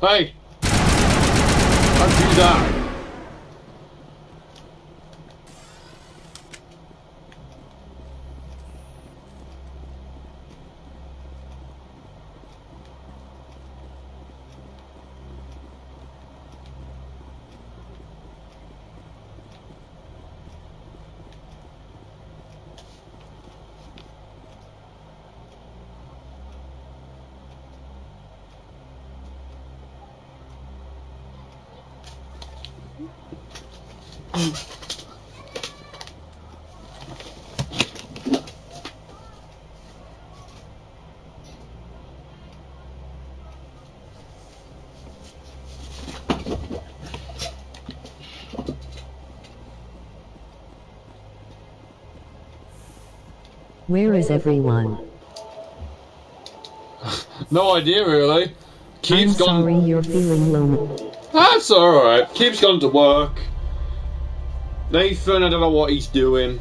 Hey! Don't do that! Where is everyone? No idea, really. Keith's I'm sorry you're feeling lonely. That's alright. Keith's gone to work. Nathan, I don't know what he's doing.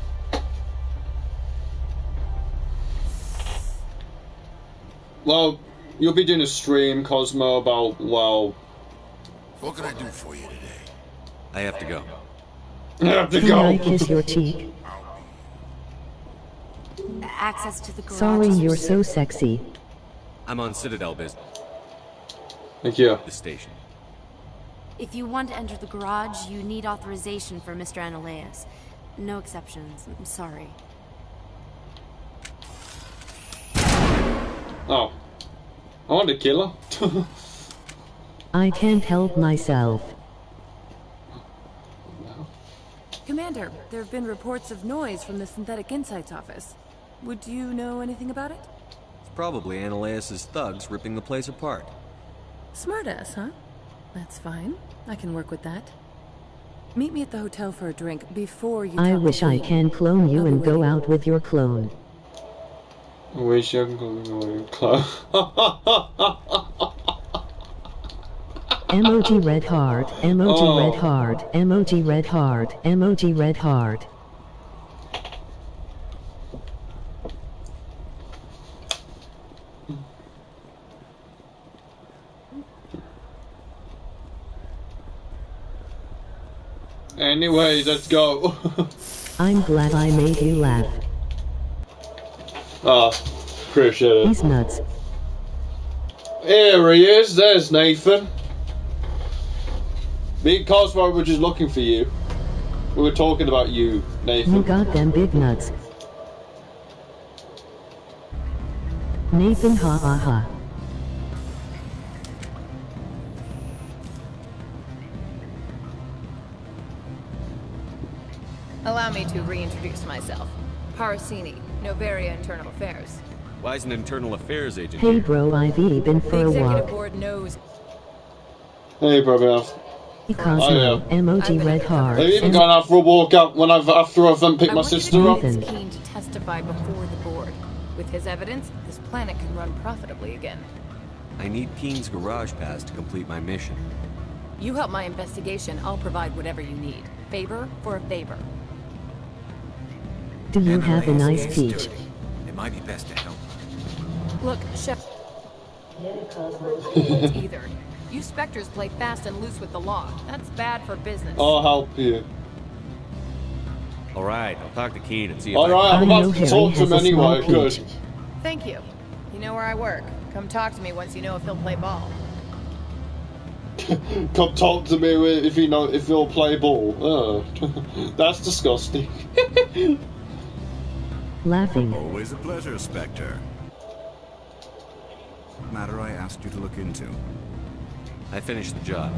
Well, you'll be doing a stream, Cosmo, about, well... What can I do for you today? I have to go. I have to Can go. I kiss your cheek? Access to the garage. Sorry you're so sexy. I'm on Citadel business. Thank you. The station. If you want to enter the garage, you need authorization for Mr. Ananias. No exceptions. I'm sorry. Oh. I want to kill her. I can't help myself. Commander, there have been reports of noise from the Synthetic Insights office. Would you know anything about it? It's probably Ananias' thugs ripping the place apart. Smartass, huh? That's fine. I can work with that. Meet me at the hotel for a drink before you I talk wish to I me. can clone you and go out with your clone. I wish I could go close. Emoji red heart, emoji Oh. red heart, emoji red heart, emoji red heart. Anyways, let's go. I'm glad I made you laugh. Ah, appreciate it. He's nuts. Here he is. There's Nathan. Me and Cosmo were just looking for you. We were talking about you, Nathan. You got them big nuts. Nathan, ha ha ha. Allow me to reintroduce myself. Parasini, Novaria Internal Affairs. Why is an internal affairs agent Hey here? bro, I've been for The a executive walk. board knows. Hey, brother. Cosmo, emoji red heart. Have you even gone out for a walk out when after I've picked I my want you to sister be up? as keen to testify before the board. With his evidence, this planet can run profitably again. I need Keen's garage pass to complete my mission. You help my investigation, I'll provide whatever you need. Favor for a favor. Do you have a Ananias nice is peach? dirty. It might be best to help. Look, Shep. Either. You Spectres play fast and loose with the law. That's bad for business. I'll help you. Alright, I'll talk to Keen and see if Alright, I'm about to talk to him anyway. Good. Thank you. You know where I work. Come talk to me once you know if he'll play ball. Come talk to me if you'll play ball. Oh, that's disgusting. Laughing. Always a pleasure, Spectre. Matter I asked you to look into. I finished the job,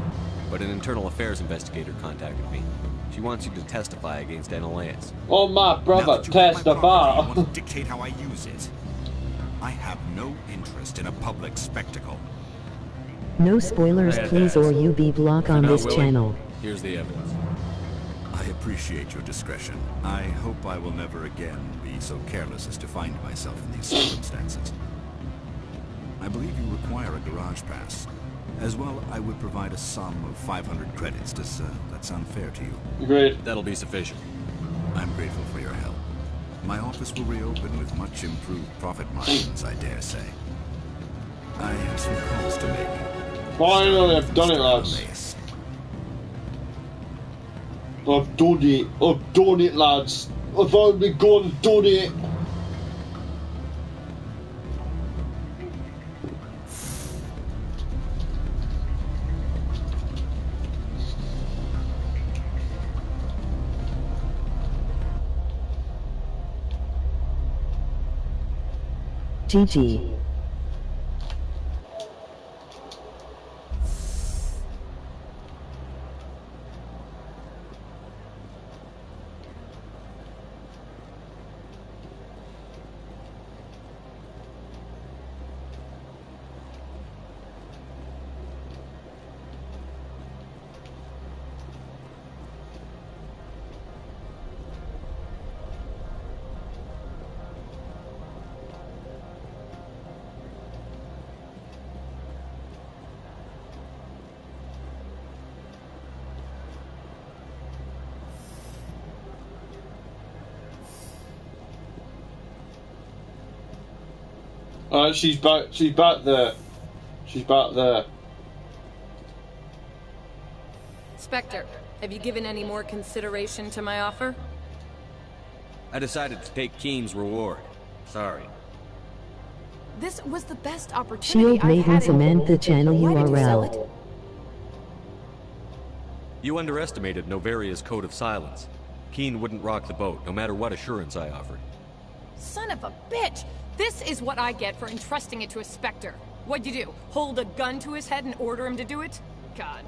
but an internal affairs investigator contacted me. She wants you to testify against Ananias. Oh, my brother, testify. You want to dictate how I use it. I have no interest in a public spectacle. No spoilers please or you be blocked on this channel. Here's the evidence. I appreciate your discretion. I hope I will never again be so careless as to find myself in these circumstances. I believe you require a garage pass. As well, I would provide a sum of 500 credits. Does that sound fair to you? Great. That'll be sufficient. I'm grateful for your help. My office will reopen with much improved profit margins, I dare say. I have some calls to make. Finally, I've done it, lads. I've done it. I've done it, lads. I've only gone and done it. GG. She's back. She's back there. She's back there. Spectre, have you given any more consideration to my offer? I decided to take Keen's reward. Sorry. This was the best opportunity Shield I've Maiden had in... Samantha channel Why did you sell it? URL. You underestimated Novaria's code of silence. Keen wouldn't rock the boat, no matter what assurance I offered. Son of a bitch! This is what I get for entrusting it to a Spectre. What'd you do? Hold a gun to his head and order him to do it? God.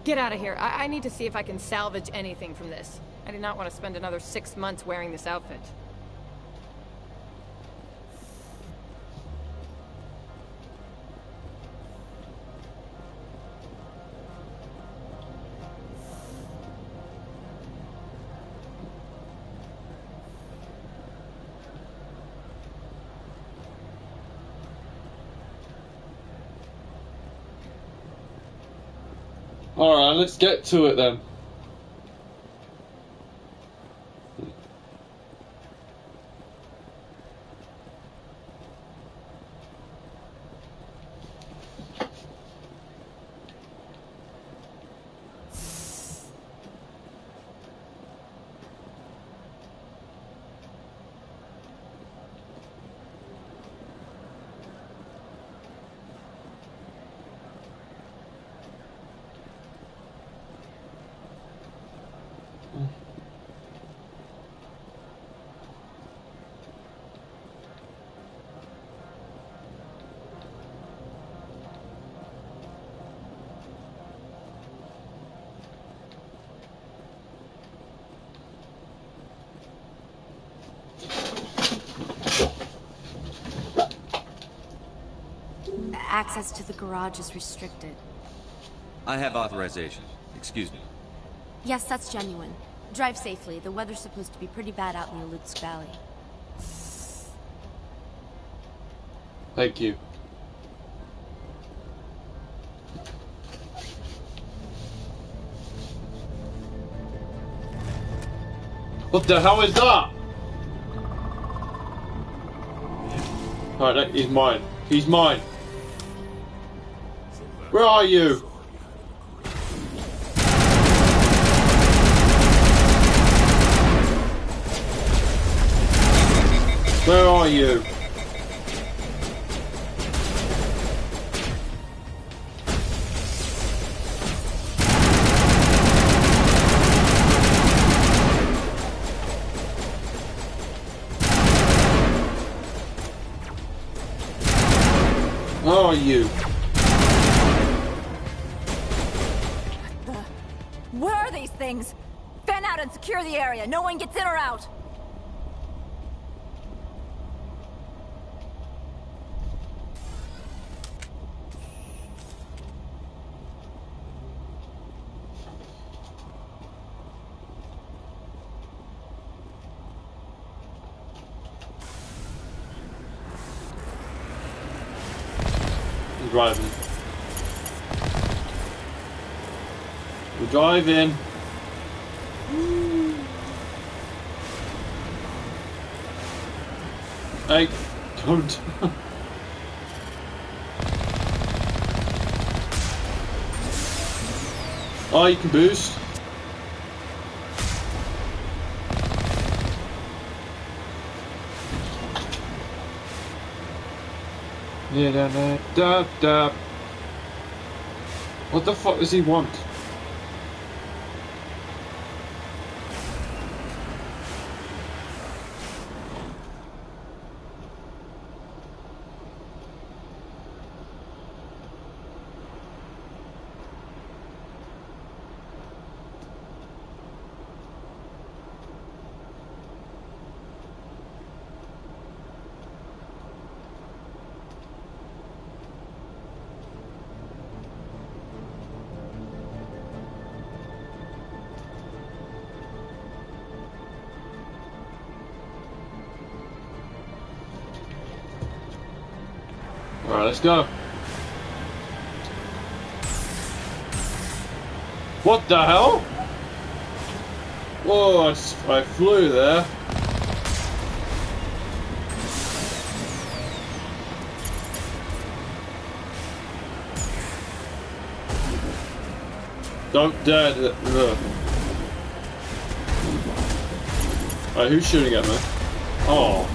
Get out of here. I need to see if I can salvage anything from this. I do not want to spend another 6 months wearing this outfit. Alright, let's get to it then. Access to the garage is restricted. I have authorization. Excuse me. Yes, that's genuine. Drive safely. The weather's supposed to be pretty bad out in the Lutsk Valley. Thank you. What the hell is that? Alright, he's mine. He's mine. Where are you? Where are you? you. Where are these things? Fan out and secure the area. No one gets in or out. I'm driving. We're driving. Hey, don't. Oh, you can boost. Yeah, da. What the fuck does he want? Alright, let's go. What the hell? Whoa, I flew there. Don't dare to... Alright, who's shooting at me? Oh.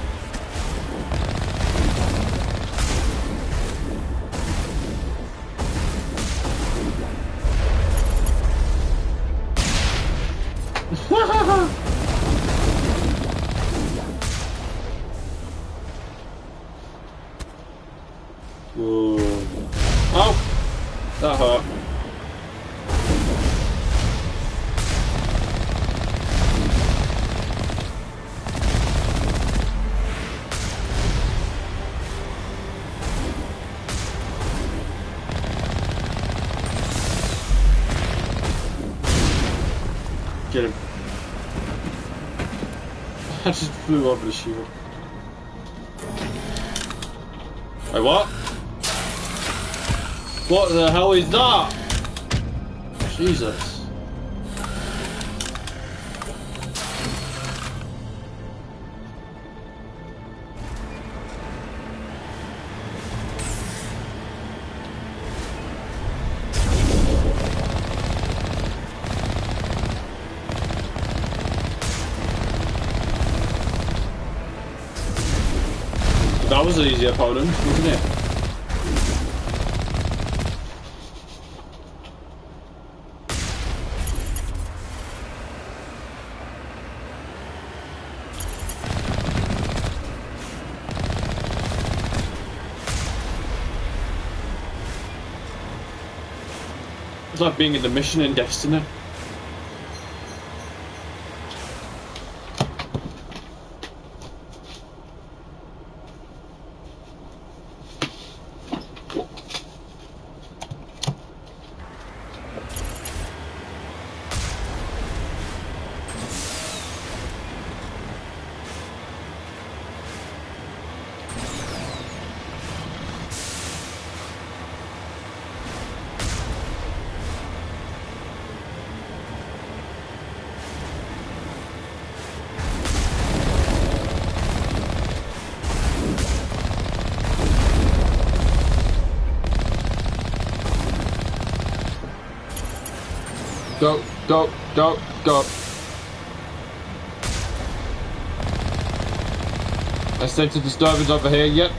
Ooh. Oh! That hurt. Get him. I just flew over the shield. Wait, what? What the hell is that? Jesus. That was an easy opponent, wasn't it? It's like being in the mission in Destiny. Go. I sense a disturbance over here, yep.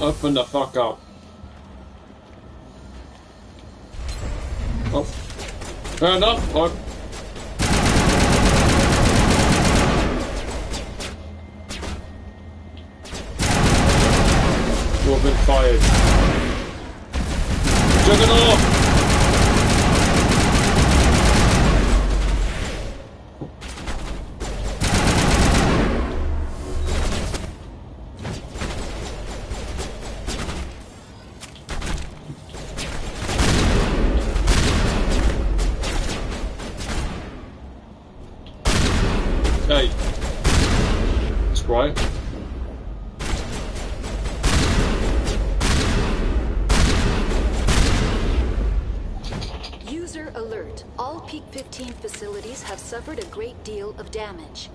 Open the fuck up. Oh. Fair enough. You've been fired. Juggernaut! Hey. That's right. User alert. All Peak 15 facilities have suffered a great deal of damage.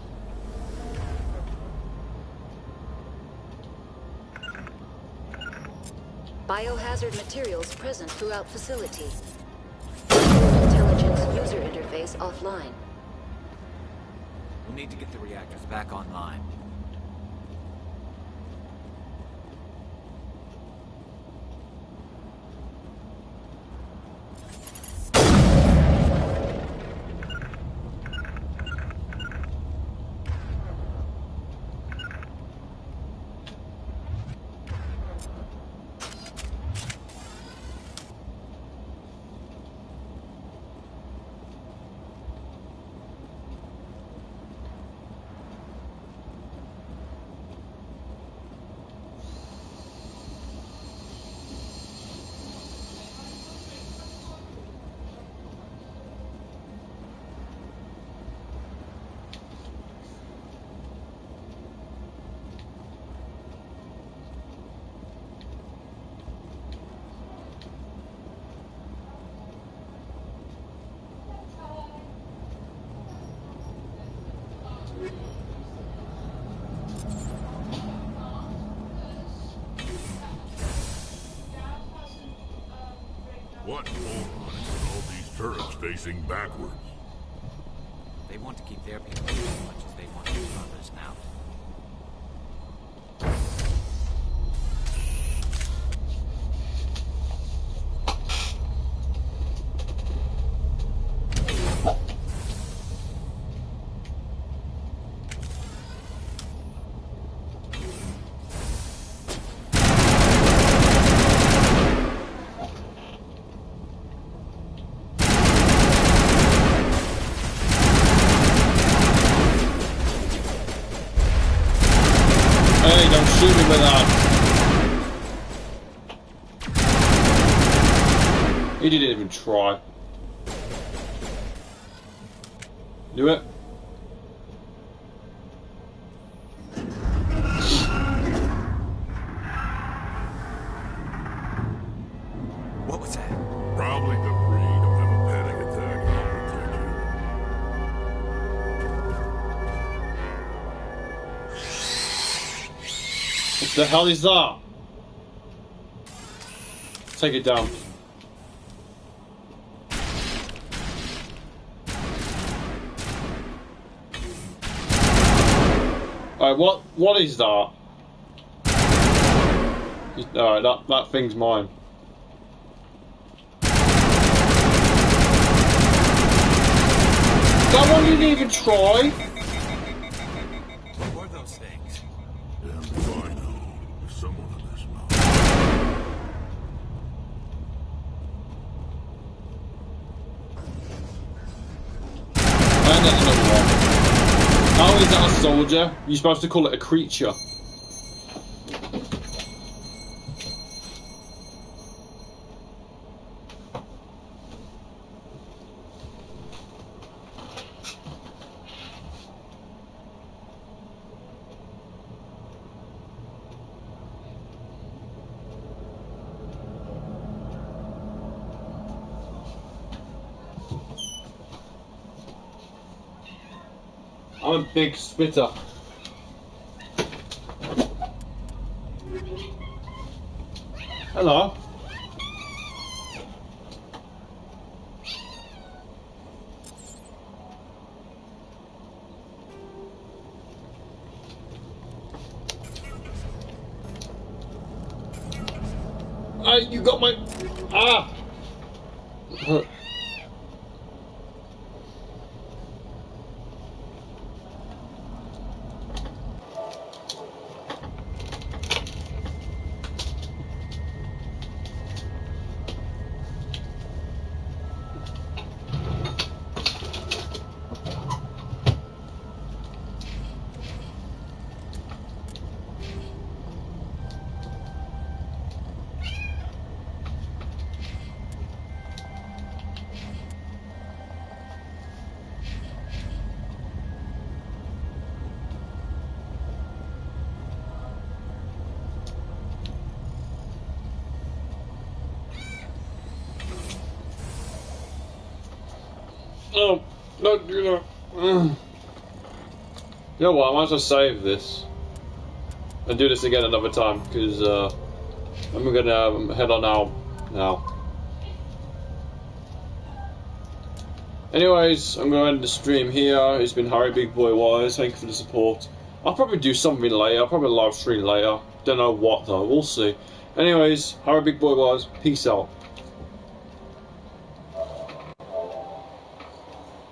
Biohazard materials present throughout facility. Intelligence user interface offline. We'll need to get the reactors back online. What morons with all these turrets facing backwards? They want to keep their people as much as they want to keep others out. Hey, don't shoot me with that. He didn't even try. Do it. What was that? Probably debris. Don't have a panic attack. I'll protect you. What the hell is that? Take it down. Alright, what is that? Alright, that thing's mine. That one didn't even try. What were those things? Damn if I know. There's someone in this mountain. And there's another one. How is that a soldier? You're supposed to call it a creature. I'm a big spitter. Hello. You got my... Ah! Oh, don't do that. You know what, I might as well save this and do this again another time, because I'm gonna head on out now. Anyways, I'm gonna end the stream here. It's been Harry Big Boy Wise. Thank you for the support. I'll probably do something later. I'll probably live stream later. Don't know what though. We'll see. Anyways, Harry Big Boy Wise. Peace out.